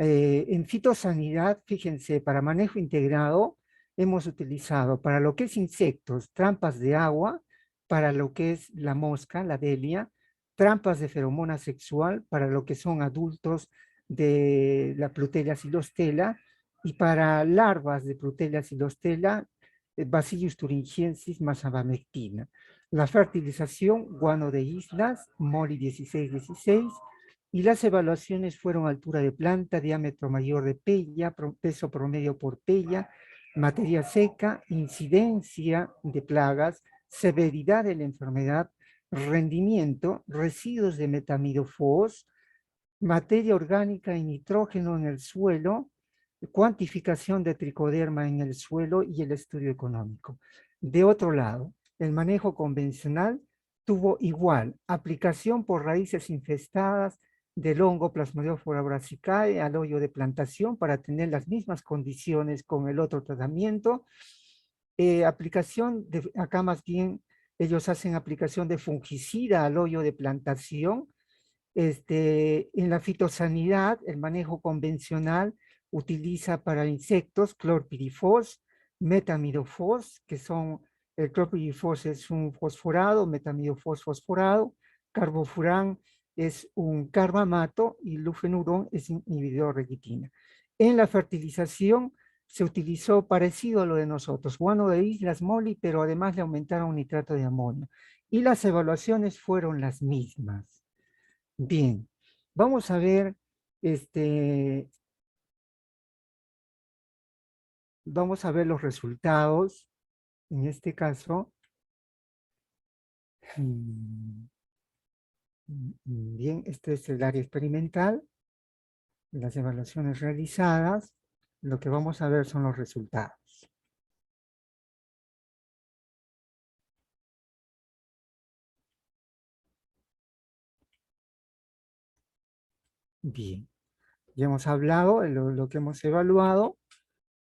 En fitosanidad, fíjense, para manejo integrado, hemos utilizado para lo que es insectos, trampas de agua, para lo que es la mosca, la delia, trampas de feromona sexual para lo que son adultos de la Plutella xylostela, y para larvas de Plutella xylostela, Bacillus thuringiensis más abamectina. La fertilización, guano de islas, Moli 1616, y las evaluaciones fueron altura de planta, diámetro mayor de pella, peso promedio por pella, materia seca, incidencia de plagas, severidad de la enfermedad, rendimiento, residuos de metamidofos, materia orgánica y nitrógeno en el suelo, cuantificación de tricoderma en el suelo y el estudio económico. De otro lado, el manejo convencional tuvo igual aplicación por raíces infestadas del hongo Plasmodiófora brassicae al hoyo de plantación para tener las mismas condiciones con el otro tratamiento. Aplicación de, acá más bien ellos hacen aplicación de fungicida al hoyo de plantación. En la fitosanidad, el manejo convencional utiliza para insectos clorpirifos, metamidofos, que son, el clorpirifos es un fosforado, metamidofos fosforado, carbofurán es un carbamato y lufenurón es inhibidor de quitina. En la fertilización se utilizó parecido a lo de nosotros, guano de islas, moli, pero además le aumentaron nitrato de amonio. Y las evaluaciones fueron las mismas. Bien, vamos a ver, vamos a ver los resultados. En este caso, bien, este es el área experimental, las evaluaciones realizadas. Lo que vamos a ver son los resultados. Bien, ya hemos hablado de lo que hemos evaluado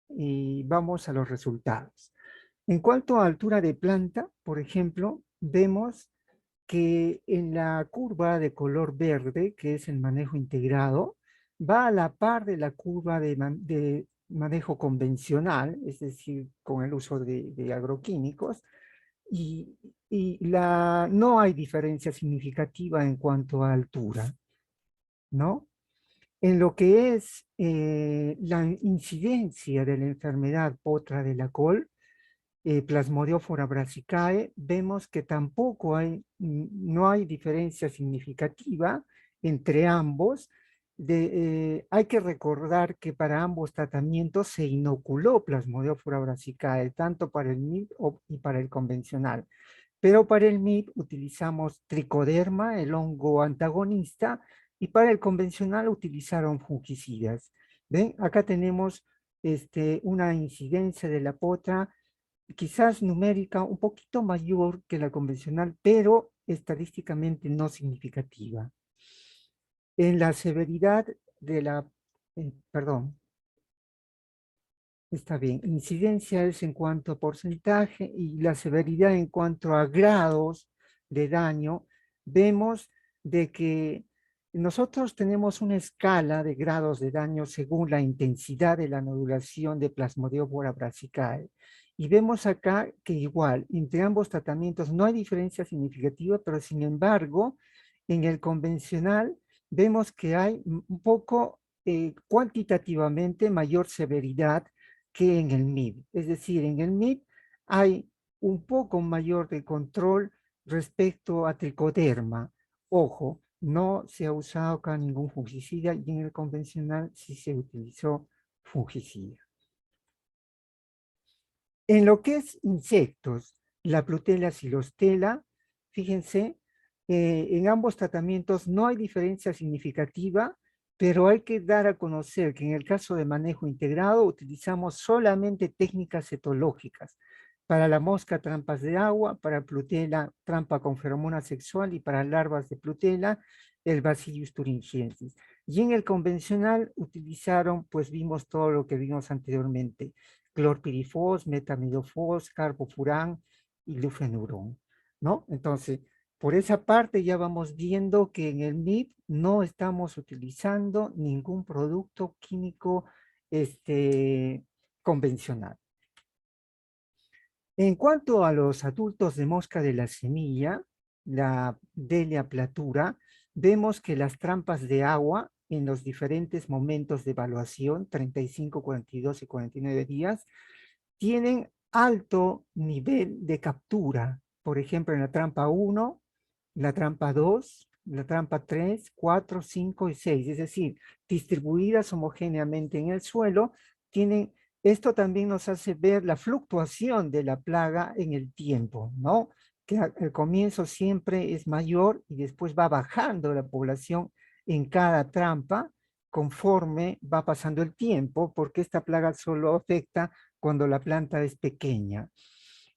y vamos a los resultados. En cuanto a altura de planta, por ejemplo, vemos que en la curva de color verde, que es el manejo integrado, va a la par de la curva de manejo convencional, es decir, con el uso de agroquímicos, y no hay diferencia significativa en cuanto a altura, ¿no? En lo que es la incidencia de la enfermedad potra de la col, Plasmodiófora brassicae, vemos que tampoco no hay diferencia significativa entre ambos. Hay que recordar que para ambos tratamientos se inoculó Plasmodiófora brassicae, tanto para el MIP y para el convencional. Pero para el MIP utilizamos tricoderma, el hongo antagonista, y para el convencional utilizaron fungicidas. ¿Ven? Acá tenemos una incidencia de la potra quizás numérica un poquito mayor que la convencional, pero estadísticamente no significativa. En la severidad de la, perdón, está bien, incidencia es en cuanto a porcentaje y la severidad en cuanto a grados de daño, vemos de que nosotros tenemos una escala de grados de daño según la intensidad de la nodulación de Plasmodiófora brassicae. Y vemos acá que igual, entre ambos tratamientos no hay diferencia significativa, pero sin embargo, en el convencional vemos que hay un poco cuantitativamente mayor severidad que en el MIB. Es decir, en el MIB hay un poco mayor de control respecto a tricoderma. Ojo, no se ha usado acá ningún fungicida y en el convencional sí se utilizó fungicida. En lo que es insectos, la Plutella xylostela, fíjense, en ambos tratamientos no hay diferencia significativa, pero hay que dar a conocer que en el caso de manejo integrado utilizamos solamente técnicas etológicas. Para la mosca, trampas de agua; para Plutella, trampa con feromona sexual; y para larvas de Plutella, el Bacillus thuringiensis. Y en el convencional utilizaron, pues vimos todo lo que vimos anteriormente: clorpirifos, metamidofos, carbofurán y lufenurón, ¿no? Entonces, por esa parte ya vamos viendo que en el MIP no estamos utilizando ningún producto químico convencional. En cuanto a los adultos de mosca de la semilla, la Delia platura, vemos que las trampas de agua en los diferentes momentos de evaluación, 35, 42 y 49 días, tienen alto nivel de captura. Por ejemplo, en la trampa 1, la trampa 2, la trampa 3, 4, 5 y 6, es decir, distribuidas homogéneamente en el suelo, tienen, esto también nos hace ver la fluctuación de la plaga en el tiempo, ¿no? Que al comienzo siempre es mayor y después va bajando la población en cada trampa conforme va pasando el tiempo, porque esta plaga solo afecta cuando la planta es pequeña.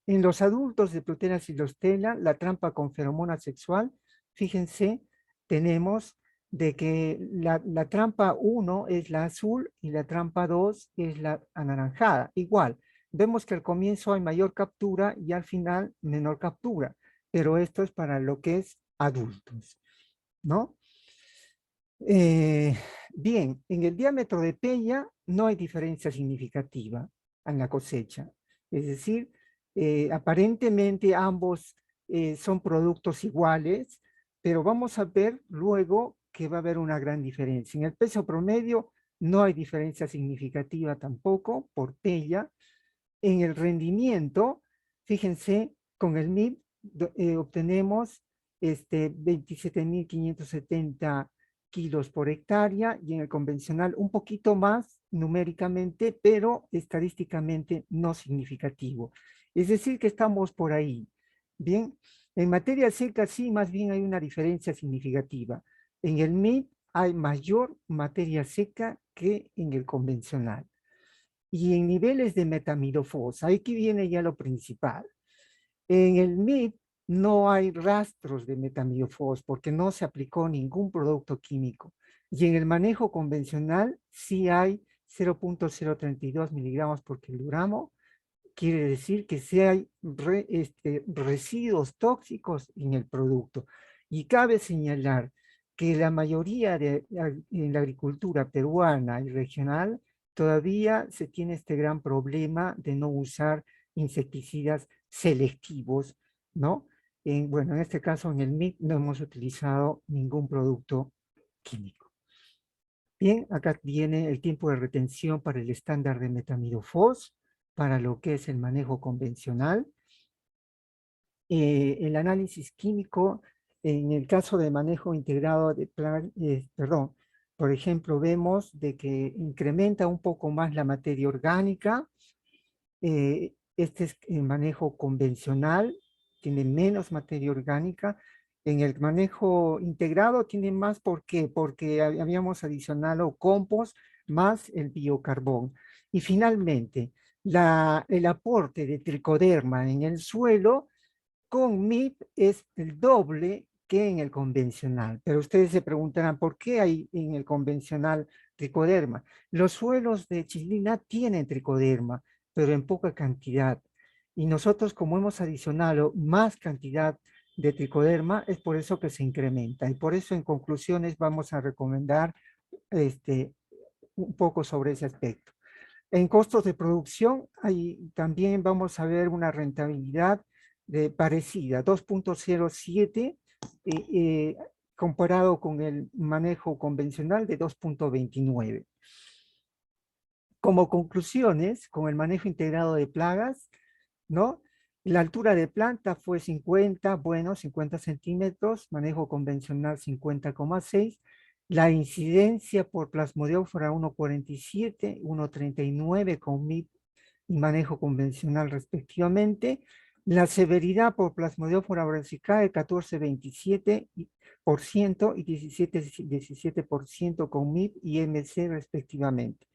En los adultos de Protera silostela, la trampa con feromona sexual, fíjense, tenemos de que la trampa 1 es la azul y la trampa 2 es la anaranjada. Igual, vemos que al comienzo hay mayor captura y al final menor captura, pero esto es para lo que es adultos, ¿no? Bien, en el diámetro de peña no hay diferencia significativa en la cosecha. Es decir, aparentemente ambos son productos iguales, pero vamos a ver luego que va a haber una gran diferencia. En el peso promedio no hay diferencia significativa tampoco por pella. En el rendimiento, fíjense, con el MIP obtenemos 27.570 kilos por hectárea y en el convencional un poquito más numéricamente, pero estadísticamente no significativo. Es decir, que estamos por ahí. Bien, en materia seca sí, más bien hay una diferencia significativa. En el MIP hay mayor materia seca que en el convencional. Y en niveles de metamidofos, aquí viene ya lo principal. En el MIP no hay rastros de metamidofos porque no se aplicó ningún producto químico. Y en el manejo convencional sí hay 0.032 miligramos por kilogramo. Quiere decir que sí hay residuos tóxicos en el producto. Y cabe señalar que la mayoría en la agricultura peruana y regional todavía se tiene este gran problema de no usar insecticidas selectivos, ¿no? Bueno, en este caso en el MIP no hemos utilizado ningún producto químico. Bien, acá viene el tiempo de retención para el estándar de metamidofos, para lo que es el manejo convencional. El análisis químico, en el caso de manejo integrado de por ejemplo, vemos de que incrementa un poco más la materia orgánica. Este es el manejo convencional, tiene menos materia orgánica. En el manejo integrado tiene más, ¿por qué? Porque habíamos adicionado compost más el biocarbón. Y finalmente, el aporte de tricoderma en el suelo con MIP es el doble que en el convencional. Pero ustedes se preguntarán, ¿por qué hay en el convencional tricoderma? Los suelos de chislina tienen tricoderma, pero en poca cantidad. Y nosotros, como hemos adicionado más cantidad de tricoderma, es por eso que se incrementa. Y por eso, en conclusiones, vamos a recomendar un poco sobre ese aspecto. En costos de producción, ahí también vamos a ver una rentabilidad parecida, 2.07 comparado con el manejo convencional de 2.29. Como conclusiones, con el manejo integrado de plagas, ¿no? La altura de planta fue 50 centímetros, manejo convencional 50,6. La incidencia por plasmodiófora 1,47, 1,39 con MIP y manejo convencional respectivamente. La severidad por plasmodiófora brassicae 14,27% y 17% con MIP y MC respectivamente.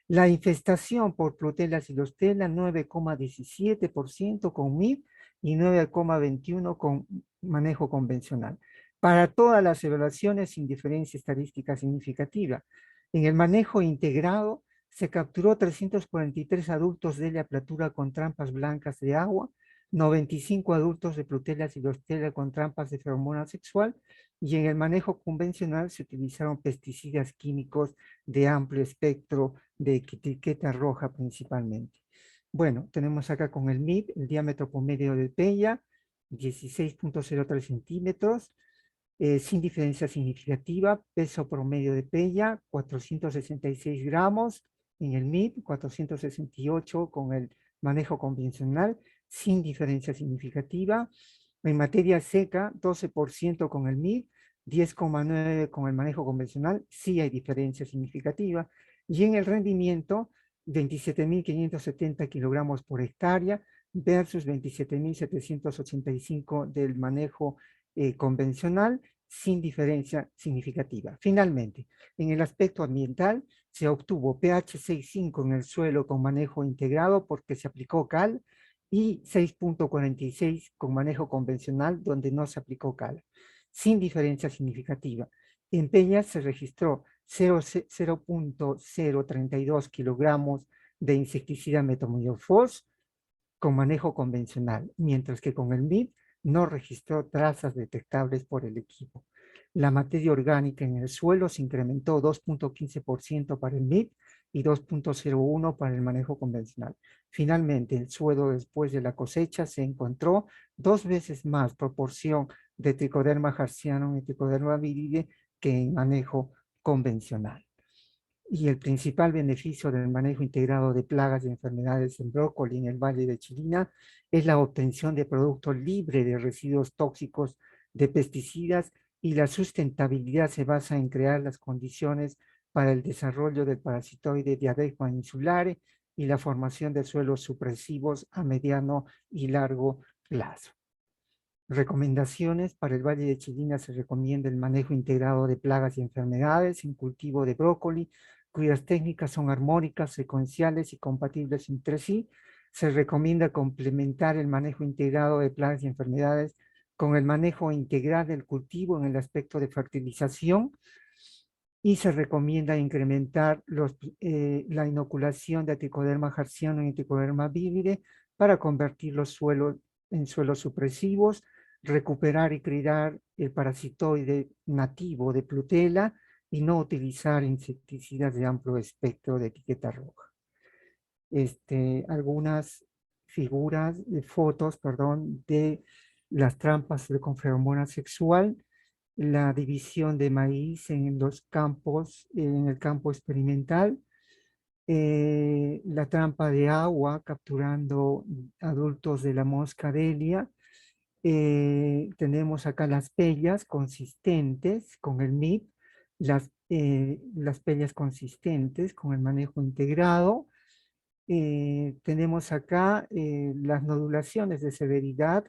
La infestación por Protella silostela 9,17% con MIP y 9,21% con manejo convencional. Para todas las evaluaciones sin diferencia estadística significativa. En el manejo integrado se capturó 343 adultos de la aplatura con trampas blancas de agua, 95 adultos de Protella silostela con trampas de feromona sexual, y en el manejo convencional se utilizaron pesticidas químicos de amplio espectro de etiqueta roja principalmente. Bueno, tenemos acá con el MIP, el diámetro promedio de pella, 16.03 centímetros, sin diferencia significativa, peso promedio de pella, 466 gramos en el MIP, 468 con el manejo convencional, sin diferencia significativa. En materia seca, 12% con el MIP, 10,9 con el manejo convencional, sí hay diferencia significativa. Y en el rendimiento, 27.570 kilogramos por hectárea versus 27.785 del manejo convencional, sin diferencia significativa. Finalmente, en el aspecto ambiental, se obtuvo pH 6.5 en el suelo con manejo integrado porque se aplicó cal y 6.46 con manejo convencional donde no se aplicó cal, sin diferencia significativa. En peñas se registró 0.032 kilogramos de insecticida metamorfos con manejo convencional, mientras que con el MIP no registró trazas detectables por el equipo. La materia orgánica en el suelo se incrementó 2.15% para el MIP y 2.01 para el manejo convencional. Finalmente, el suelo después de la cosecha se encontró 2 veces más proporción de Trichoderma hertzianum y Trichoderma viride que en manejo convencional. Y el principal beneficio del manejo integrado de plagas y enfermedades en brócoli en el Valle de Chilina es la obtención de productos libres de residuos tóxicos de pesticidas y la sustentabilidad se basa en crear las condiciones para el desarrollo del parasitoide Diadema insulare y la formación de suelos supresivos a mediano y largo plazo. Recomendaciones para el Valle de Chilina: se recomienda el manejo integrado de plagas y enfermedades en cultivo de brócoli, cuyas técnicas son armónicas, secuenciales y compatibles entre sí. Se recomienda complementar el manejo integrado de plagas y enfermedades con el manejo integral del cultivo en el aspecto de fertilización y se recomienda incrementar la inoculación de Trichoderma hertzianum y Trichoderma viride para convertir los suelos en suelos supresivos, recuperar y criar el parasitoide nativo de Plutela y no utilizar insecticidas de amplio espectro de etiqueta roja. Algunas figuras, fotos, perdón, de las trampas con feromona sexual, la división de maíz en los campos, en el campo experimental, la trampa de agua capturando adultos de la mosca Delia. Tenemos acá las pellas consistentes con el MIP, las pellas consistentes con el manejo integrado. Tenemos acá las nodulaciones de severidad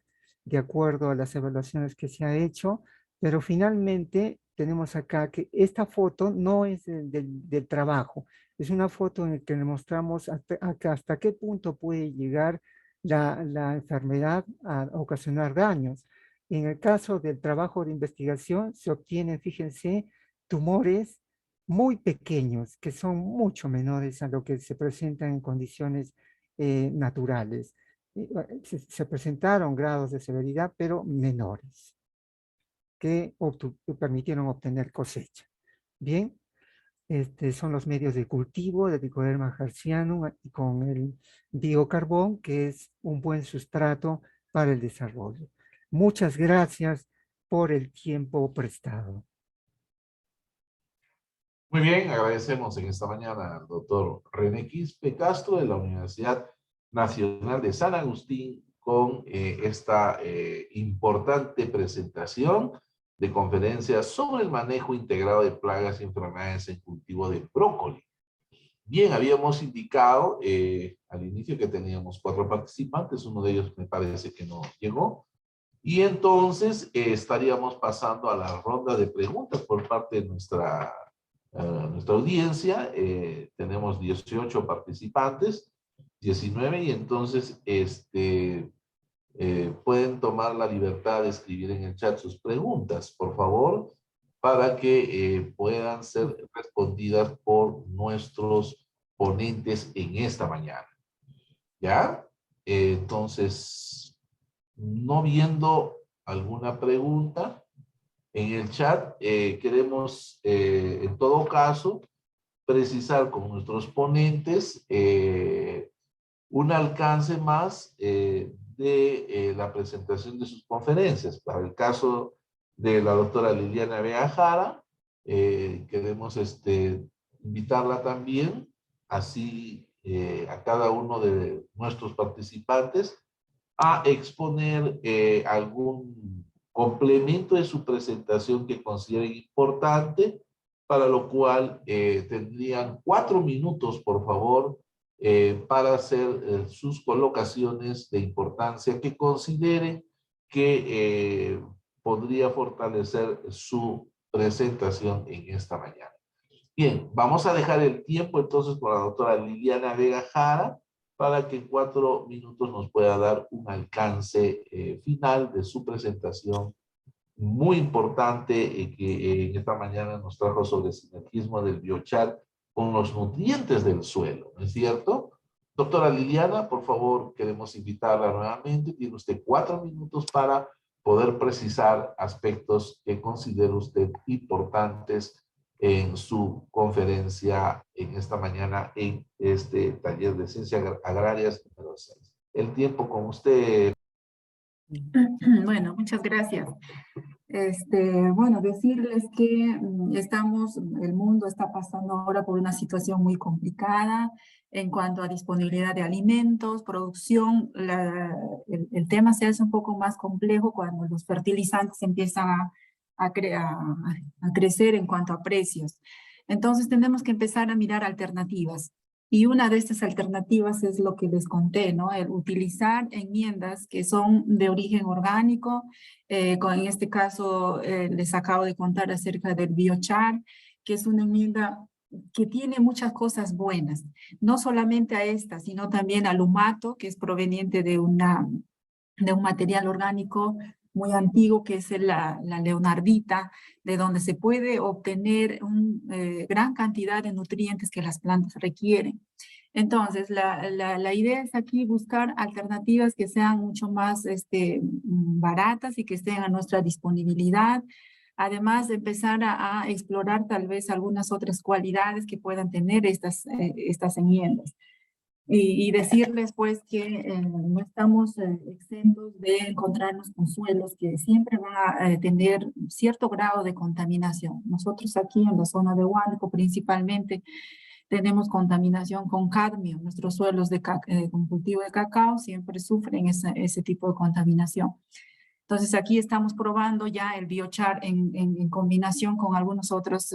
de acuerdo a las evaluaciones que se ha hecho, pero finalmente tenemos acá que esta foto no es del trabajo, es una foto en la que le mostramos hasta qué punto puede llegar la enfermedad a ocasionar daños. En el caso del trabajo de investigación se obtienen, fíjense, tumores muy pequeños, que son mucho menores a lo que se presentan en condiciones naturales. Se presentaron grados de severidad, pero menores, que permitieron obtener cosecha. Bien, son los medios de cultivo de Trichoderma hertzianum con el biocarbón, que es un buen sustrato para el desarrollo. Muchas gracias por el tiempo prestado. Muy bien, agradecemos en esta mañana al doctor René Quispe Castro de la Universidad Nacional de San Agustín con esta importante presentación de conferencias sobre el manejo integrado de plagas y enfermedades en cultivo de brócoli. Bien, habíamos indicado al inicio que teníamos 4 participantes, uno de ellos me parece que no llegó, y entonces estaríamos pasando a la ronda de preguntas por parte de nuestra audiencia. Tenemos 18 participantes, 19, y entonces pueden tomar la libertad de escribir en el chat sus preguntas, por favor, para que puedan ser respondidas por nuestros ponentes en esta mañana. ¿Ya? Entonces, no viendo alguna pregunta en el chat, queremos en todo caso precisar con nuestros ponentes un alcance más de la presentación de sus conferencias. Para el caso de la doctora Liliana Vega Jara, queremos invitarla también, así a cada uno de nuestros participantes, a exponer algún complemento de su presentación que consideren importante, para lo cual tendrían 4 minutos, por favor, para hacer sus colocaciones de importancia que consideren que podría fortalecer su presentación en esta mañana. Bien, vamos a dejar el tiempo entonces con la doctora Liliana Vega Jara para que en 4 minutos nos pueda dar un alcance final de su presentación muy importante que en esta mañana nos trajo sobre el sinergismo del biochar con los nutrientes del suelo, ¿no es cierto? Doctora Liliana, por favor, queremos invitarla nuevamente. Tiene usted 4 minutos para poder precisar aspectos que considere usted importantes en su conferencia en esta mañana en este taller de ciencias agrarias número 6. El tiempo con usted. Bueno, muchas gracias. Bueno, decirles que el mundo está pasando ahora por una situación muy complicada en cuanto a disponibilidad de alimentos, producción. El tema se hace un poco más complejo cuando los fertilizantes empiezan a crecer en cuanto a precios. Entonces tenemos que empezar a mirar alternativas. Y una de estas alternativas es lo que les conté, ¿no? El utilizar enmiendas que son de origen orgánico. En este caso, les acabo de contar acerca del biochar, que es una enmienda que tiene muchas cosas buenas. No solamente a esta, sino también al humato, que es proveniente de un material orgánico muy antiguo, que es la leonardita, de donde se puede obtener una gran cantidad de nutrientes que las plantas requieren. Entonces, la idea es aquí buscar alternativas que sean mucho más baratas y que estén a nuestra disponibilidad. Además, de empezar a explorar tal vez algunas otras cualidades que puedan tener estas enmiendas. Y decirles pues que no estamos exentos de encontrarnos con suelos que siempre van a tener cierto grado de contaminación. Nosotros aquí en la zona de Huánuco principalmente tenemos contaminación con cadmio. Nuestros suelos con cultivo de cacao siempre sufren ese tipo de contaminación. Entonces aquí estamos probando ya el biochar en combinación con algunos otros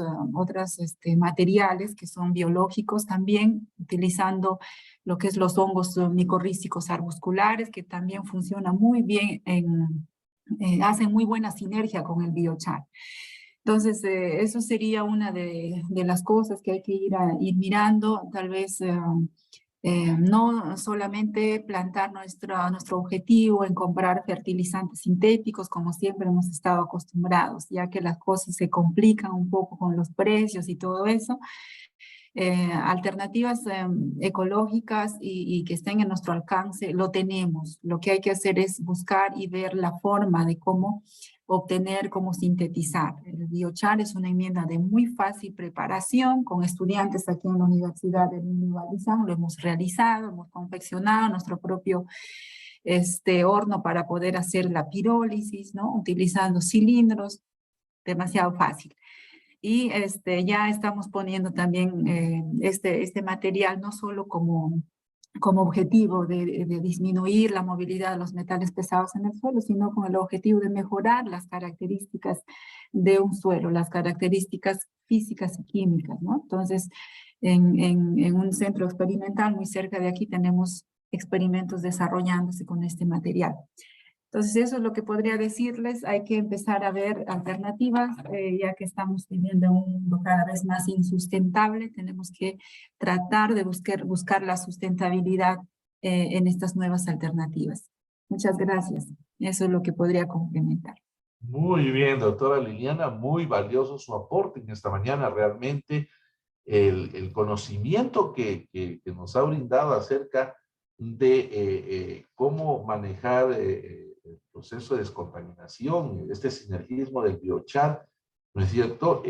materiales que son biológicos también, utilizando lo que es los hongos micorrízicos arbusculares, que también funcionan muy bien, hacen muy buena sinergia con el biochar. Entonces, eso sería una de las cosas que hay que ir mirando, tal vez no solamente plantar nuestro objetivo en comprar fertilizantes sintéticos como siempre hemos estado acostumbrados, ya que las cosas se complican un poco con los precios y todo eso. Alternativas ecológicas y que estén en nuestro alcance, lo tenemos. Lo que hay que hacer es buscar y ver la forma de cómo obtener, cómo sintetizar. El biochar es una enmienda de muy fácil preparación. Con estudiantes aquí en la Universidad de Balizán lo hemos realizado, hemos confeccionado nuestro propio horno para poder hacer la pirólisis, ¿no? Utilizando cilindros, demasiado fácil. Y ya estamos poniendo también este material no solo como objetivo de disminuir la movilidad de los metales pesados en el suelo, sino con el objetivo de mejorar las características de un suelo, las características físicas y químicas, ¿no? Entonces, en un centro experimental muy cerca de aquí tenemos experimentos desarrollándose con este material. Entonces, eso es lo que podría decirles. Hay que empezar a ver alternativas, ya que estamos viviendo un mundo cada vez más insustentable. Tenemos que tratar de buscar la sustentabilidad en estas nuevas alternativas. Muchas gracias. Eso es lo que podría complementar. Muy bien, doctora Liliana, muy valioso su aporte en esta mañana. Realmente el conocimiento que nos ha brindado acerca de cómo manejar el proceso de descontaminación, este sinergismo del biochar, ¿no es cierto?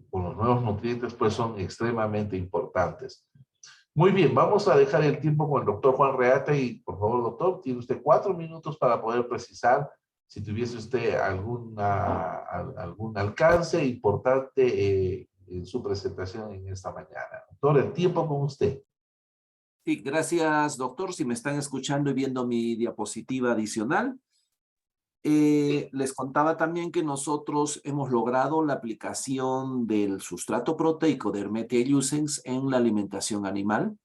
Con los nuevos nutrientes, pues son extremadamente importantes. Muy bien, vamos a dejar el tiempo con el doctor Juan Reate y por favor, doctor, tiene usted 4 minutos para poder precisar si tuviese usted algún alcance importante en su presentación en esta mañana. Doctor, el tiempo con usted. Sí, gracias, doctor. Si me están escuchando y viendo mi diapositiva adicional. Les contaba también que nosotros hemos logrado la aplicación del sustrato proteico de Hermetia illucens en la alimentación animal.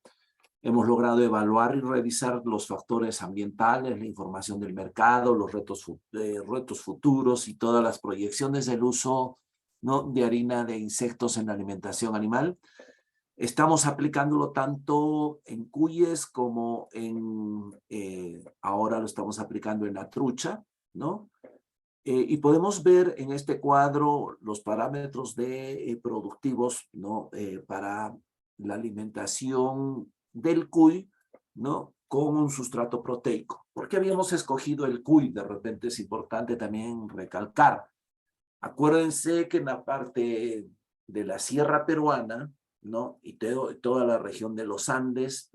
Hemos logrado evaluar y revisar los factores ambientales, la información del mercado, los retos futuros y todas las proyecciones del uso, ¿no?, de harina de insectos en la alimentación animal. Estamos aplicándolo tanto en cuyes como ahora lo estamos aplicando en la trucha, ¿no? Y podemos ver en este cuadro los parámetros productivos, ¿no?, para la alimentación del cuy, ¿no?, con un sustrato proteico. ¿Por qué habíamos escogido el cuy? De repente es importante también recalcar. Acuérdense que en la parte de la sierra peruana, ¿no?, y toda la región de los Andes,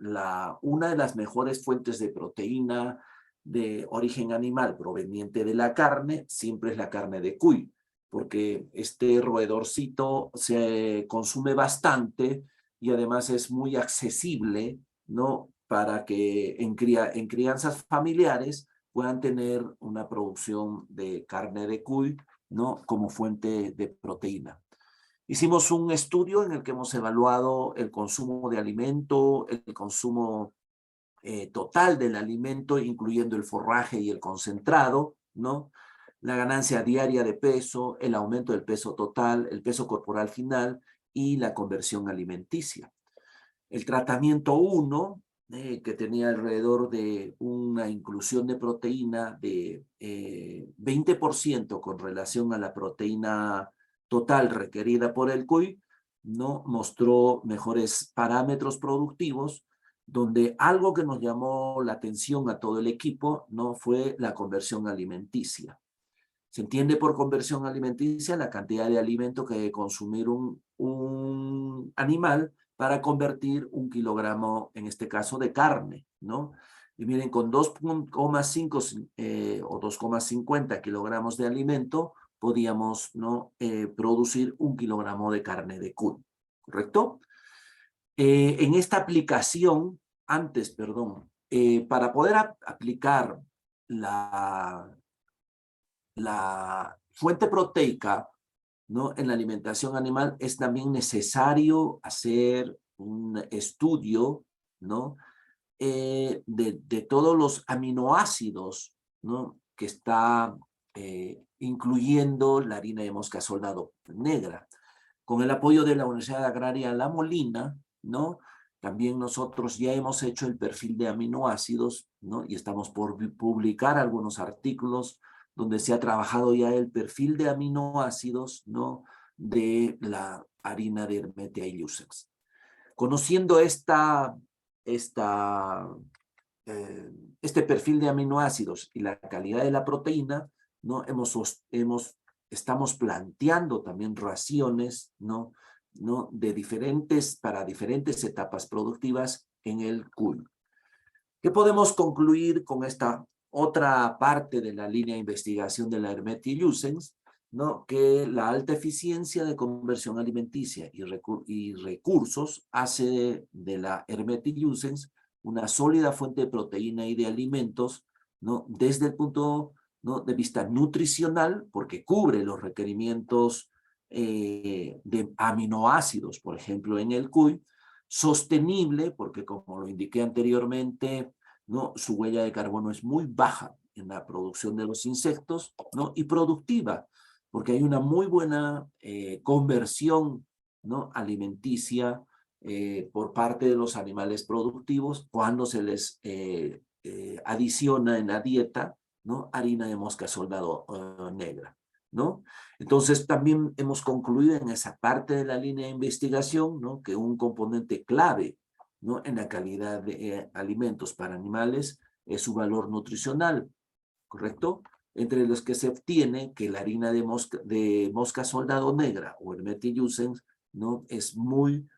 una de las mejores fuentes de proteína de origen animal proveniente de la carne siempre es la carne de cuy, porque este roedorcito se consume bastante y además es muy accesible, ¿no?, para que en crianzas familiares puedan tener una producción de carne de cuy, ¿no?, como fuente de proteína. Hicimos un estudio en el que hemos evaluado el consumo de alimento, el consumo total del alimento, incluyendo el forraje y el concentrado, ¿no?, la ganancia diaria de peso, el aumento del peso total, el peso corporal final y la conversión alimenticia. El tratamiento 1, que tenía alrededor de una inclusión de proteína de 20% con relación a la proteína total requerida por el cuy, ¿no?, mostró mejores parámetros productivos, donde algo que nos llamó la atención a todo el equipo, ¿no?, fue la conversión alimenticia. Se entiende por conversión alimenticia la cantidad de alimento que debe consumir un animal para convertir 1 kilogramo, en este caso, de carne, ¿no? Y miren, con 2,5 o 2,50 kilogramos de alimento, podíamos, ¿no?, producir 1 kilogramo de carne de cuy, ¿correcto? En esta aplicación, para poder aplicar la fuente proteica, ¿no?, en la alimentación animal, es también necesario hacer un estudio, ¿no?, de todos los aminoácidos, ¿no?, que está incluyendo la harina de mosca soldado negra. Con el apoyo de la Universidad Agraria La Molina, ¿no?, también nosotros ya hemos hecho el perfil de aminoácidos, ¿no?, y estamos por publicar algunos artículos donde se ha trabajado ya el perfil de aminoácidos, ¿no?, de la harina de Hermetia illucens. Conociendo este perfil de aminoácidos y la calidad de la proteína, ¿no?, estamos planteando también raciones, ¿no?, para diferentes etapas productivas en el cuy. ¿Qué podemos concluir con esta otra parte de la línea de investigación de la Hermetia illucens? ¿No? Que la alta eficiencia de conversión alimenticia y recursos hace de la Hermetia illucens una sólida fuente de proteína y de alimentos, ¿no?, desde el punto, ¿no?, de vista nutricional, porque cubre los requerimientos de aminoácidos, por ejemplo, en el cuy; sostenible, porque como lo indiqué anteriormente, ¿no?, su huella de carbono es muy baja en la producción de los insectos, ¿no?, y productiva, porque hay una muy buena conversión, ¿no?, alimenticia por parte de los animales productivos cuando se les adiciona en la dieta, ¿no?, harina de mosca soldado negra, ¿no? Entonces también hemos concluido en esa parte de la línea de investigación, ¿no?, que un componente clave, ¿no?, en la calidad de alimentos para animales es su valor nutricional, ¿correcto? Entre los que se obtiene que la harina de mosca soldado negra o Hermetia illucens, ¿no?, es muy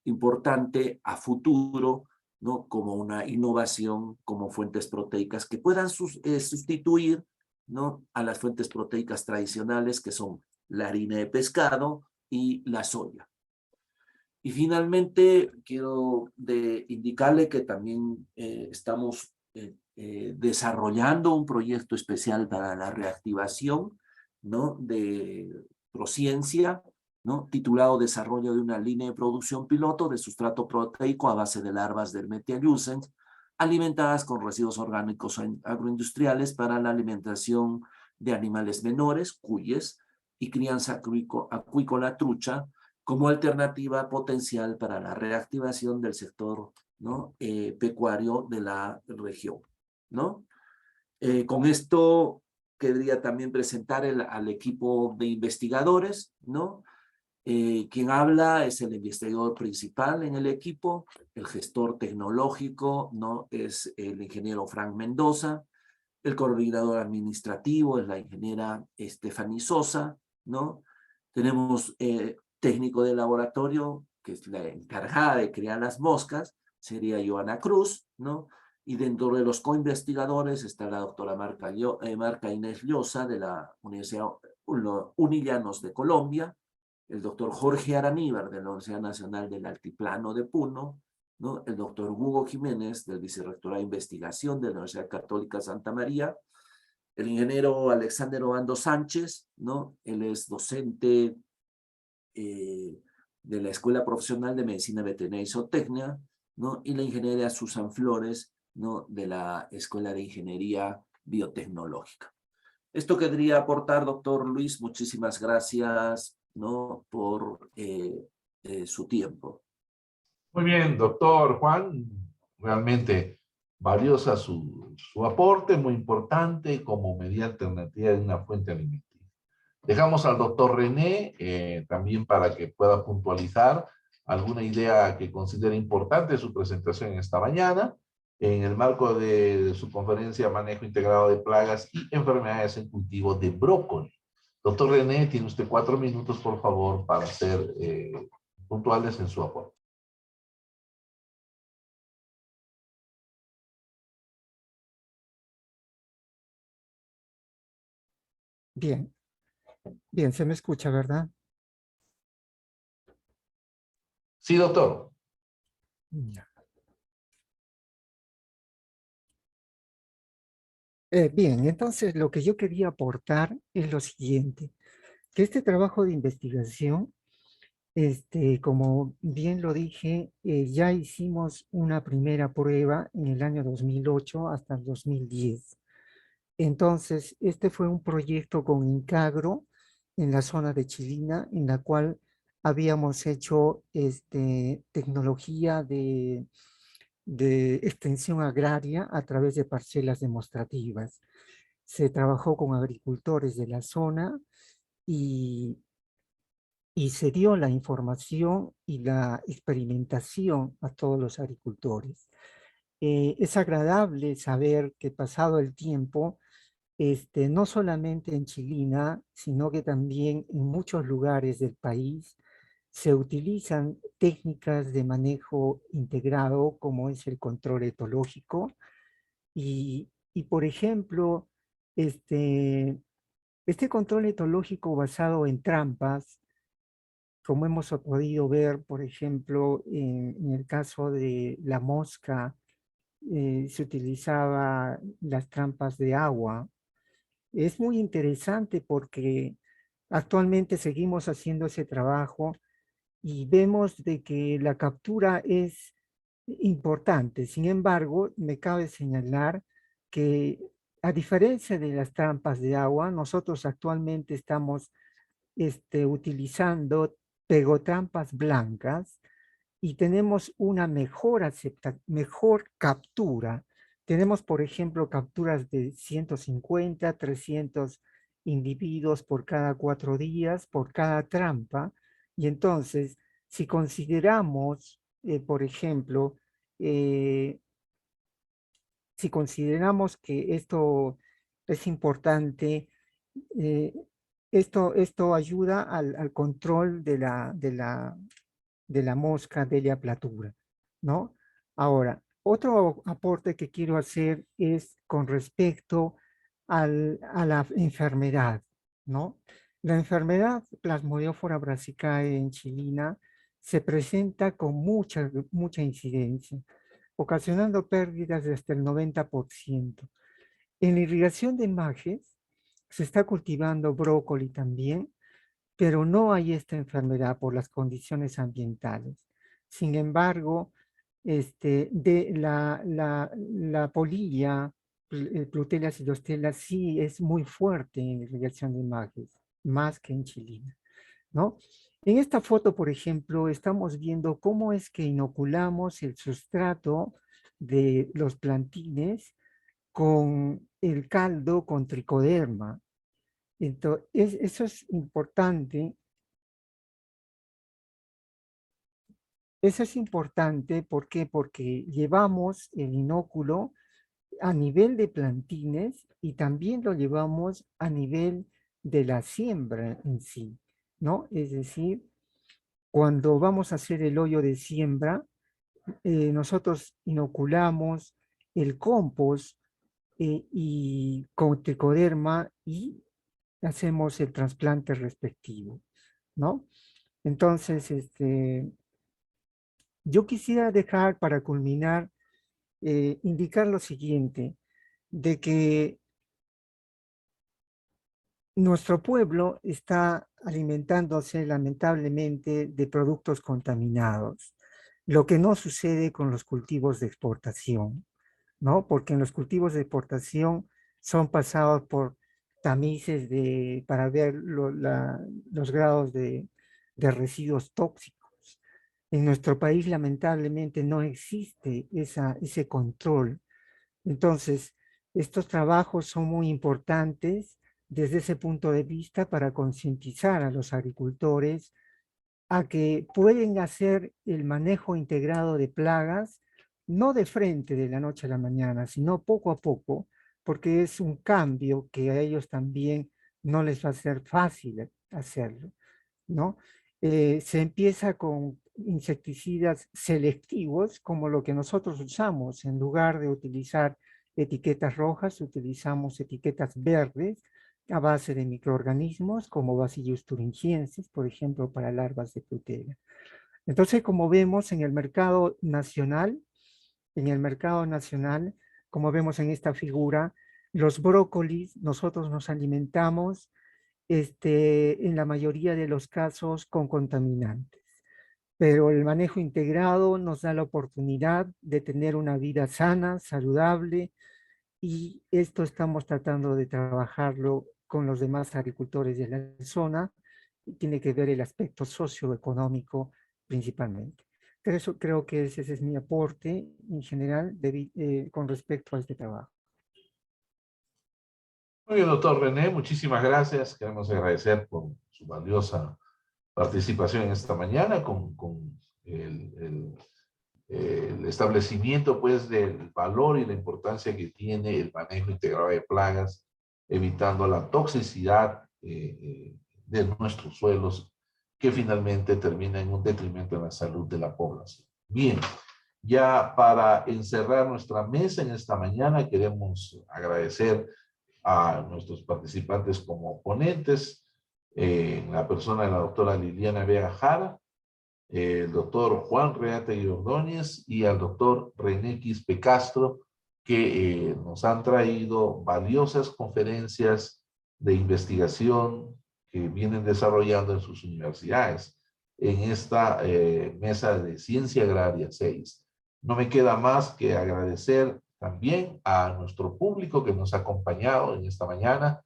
importante a futuro, ¿no? Como una innovación como fuentes proteicas que puedan sustituir, ¿no? A las fuentes proteicas tradicionales que son la harina de pescado y la soya. Y finalmente quiero indicarle que también estamos desarrollando un proyecto especial para la reactivación, ¿no? De Prociencia, ¿no? Titulado Desarrollo de una línea de producción piloto de sustrato proteico a base de larvas del Metialusens, alimentadas con residuos orgánicos agroindustriales para la alimentación de animales menores, cuyes, y crianza acuícola trucha, como alternativa potencial para la reactivación del sector, ¿no? Pecuario de la región, ¿no? Con esto querría también presentar al equipo de investigadores, ¿no? Quien habla es el investigador principal en el equipo, el gestor tecnológico, ¿no? Es el ingeniero Frank Mendoza, el coordinador administrativo es la ingeniera Stephanie Sosa, ¿no? Tenemos técnico de laboratorio, que es la encargada de criar las moscas, sería Joana Cruz, ¿no? Y dentro de los coinvestigadores está la doctora Marca Inés Llosa de la Universidad Unillanos de Colombia, el doctor Jorge Araníbar de la Universidad Nacional del Altiplano de Puno, ¿no? El doctor Hugo Jiménez del Vicerrectorado de Investigación de la Universidad Católica Santa María, el ingeniero Alexander Obando Sánchez, ¿no? Él es docente de la Escuela Profesional de Medicina Veterinaria y Zootecnia, ¿no? Y la ingeniera Susan Flores, ¿no? De la Escuela de Ingeniería Biotecnológica. Esto querría aportar, doctor Luis, muchísimas gracias, ¿no? Por su tiempo. Muy bien, doctor Juan, realmente valiosa su aporte, muy importante como medida alternativa de una fuente alimenticia. Dejamos al doctor René también para que pueda puntualizar alguna idea que considere importante de su presentación esta mañana en el marco de su conferencia Manejo Integrado de Plagas y Enfermedades en Cultivo de Brócoli. Doctor René, tiene usted 4 minutos, por favor, para ser puntuales en su aporte. Bien, bien, se me escucha, ¿verdad? Sí, doctor. Ya. Bien, entonces lo que yo quería aportar es lo siguiente, que este trabajo de investigación, como bien lo dije, ya hicimos una primera prueba en el año 2008 hasta el 2010. Entonces, este fue un proyecto con Incagro en la zona de Chilina, en la cual habíamos hecho tecnología de extensión agraria a través de parcelas demostrativas. Se trabajó con agricultores de la zona y, y se dio la información y la experimentación a todos los agricultores. Es agradable saber que pasado el tiempo, no solamente en Chilina, sino que también en muchos lugares del país se utilizan técnicas de manejo integrado como es el control etológico y por ejemplo, este control etológico basado en trampas, como hemos podido ver, por ejemplo, en el caso de la mosca, se utilizaba las trampas de agua. Es muy interesante porque actualmente seguimos haciendo ese trabajo y vemos de que la captura es importante. Sin embargo, me cabe señalar que a diferencia de las trampas de agua, nosotros actualmente estamos utilizando pegotrampas blancas y tenemos una mejor captura. Tenemos, por ejemplo, capturas de 150, 300 individuos por cada 4 días, por cada trampa. Y entonces, si consideramos, por ejemplo, si consideramos que esto es importante, esto ayuda al control de la mosca Delia platura, ¿no? Ahora, otro aporte que quiero hacer es con respecto a la enfermedad, ¿no? La enfermedad Plasmodiófora brassicae en Chilina se presenta con mucha incidencia, ocasionando pérdidas de hasta el 90%. En la irrigación de majes se está cultivando brócoli también, pero no hay esta enfermedad por las condiciones ambientales. Sin embargo, la polilla, Plutela acidostela, sí es muy fuerte en la irrigación de majes, más que en Chilina, ¿no? En esta foto, por ejemplo, estamos viendo cómo es que inoculamos el sustrato de los plantines con el caldo con tricoderma. Entonces, eso es importante. Eso es importante, ¿por qué? Porque llevamos el inóculo a nivel de plantines y también lo llevamos a nivel de la siembra en sí, ¿no? Es decir, cuando vamos a hacer el hoyo de siembra, nosotros inoculamos el compost y con tricoderma y hacemos el trasplante respectivo, ¿no? Entonces, yo quisiera dejar para culminar, indicar lo siguiente, de que nuestro pueblo está alimentándose lamentablemente de productos contaminados, lo que no sucede con los cultivos de exportación, ¿no? Porque en los cultivos de exportación son pasados por tamices para ver los grados de residuos tóxicos. En nuestro país lamentablemente no existe ese control. Entonces, estos trabajos son muy importantes desde ese punto de vista para concientizar a los agricultores a que pueden hacer el manejo integrado de plagas, no de frente de la noche a la mañana, sino poco a poco, porque es un cambio que a ellos también no les va a ser fácil hacerlo, ¿no? Se empieza con insecticidas selectivos, como lo que nosotros usamos. En lugar de utilizar etiquetas rojas, utilizamos etiquetas verdes a base de microorganismos como Bacillus thuringiensis, por ejemplo, para larvas de Plutela. Entonces, como vemos en el mercado nacional, como vemos en esta figura, los brócolis, nosotros nos alimentamos en la mayoría de los casos con contaminantes. Pero el manejo integrado nos da la oportunidad de tener una vida sana, saludable, y esto estamos tratando de trabajarlo con los demás agricultores de la zona. Tiene que ver el aspecto socioeconómico principalmente. Creo que ese es mi aporte en general con respecto a este trabajo. Muy bien, doctor René, muchísimas gracias. Queremos agradecer por su valiosa participación en esta mañana con el establecimiento pues del valor y la importancia que tiene el manejo integrado de plagas, evitando la toxicidad de nuestros suelos, que finalmente termina en un detrimento en la salud de la población. Bien, ya para encerrar nuestra mesa en esta mañana, queremos agradecer a nuestros participantes como ponentes, en la persona de la doctora Liliana Vega Jara, el doctor Juan Reate Ordóñez y al doctor René Quispe Castro, que nos han traído valiosas conferencias de investigación que vienen desarrollando en sus universidades en esta mesa de Ciencia Agraria 6. No me queda más que agradecer también a nuestro público que nos ha acompañado en esta mañana,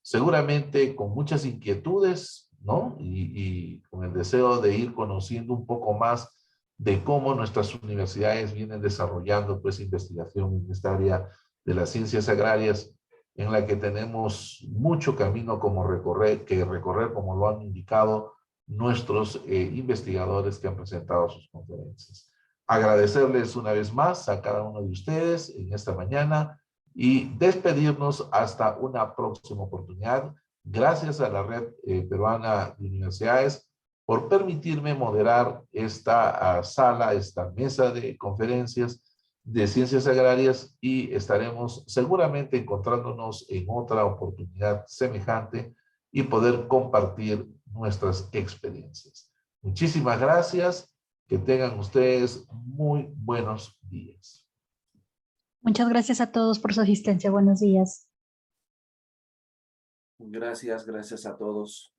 seguramente con muchas inquietudes, ¿no? Y con el deseo de ir conociendo un poco más de cómo nuestras universidades vienen desarrollando pues investigación en esta área de las ciencias agrarias, en la que tenemos mucho camino que recorrer, como lo han indicado nuestros investigadores que han presentado sus conferencias. Agradecerles una vez más a cada uno de ustedes en esta mañana y despedirnos hasta una próxima oportunidad. Gracias a la Red Peruana de Universidades por permitirme moderar esta sala, esta mesa de conferencias de ciencias agrarias, y estaremos seguramente encontrándonos en otra oportunidad semejante y poder compartir nuestras experiencias. Muchísimas gracias. Que tengan ustedes muy buenos días. Muchas gracias a todos por su asistencia. Buenos días. Gracias a todos.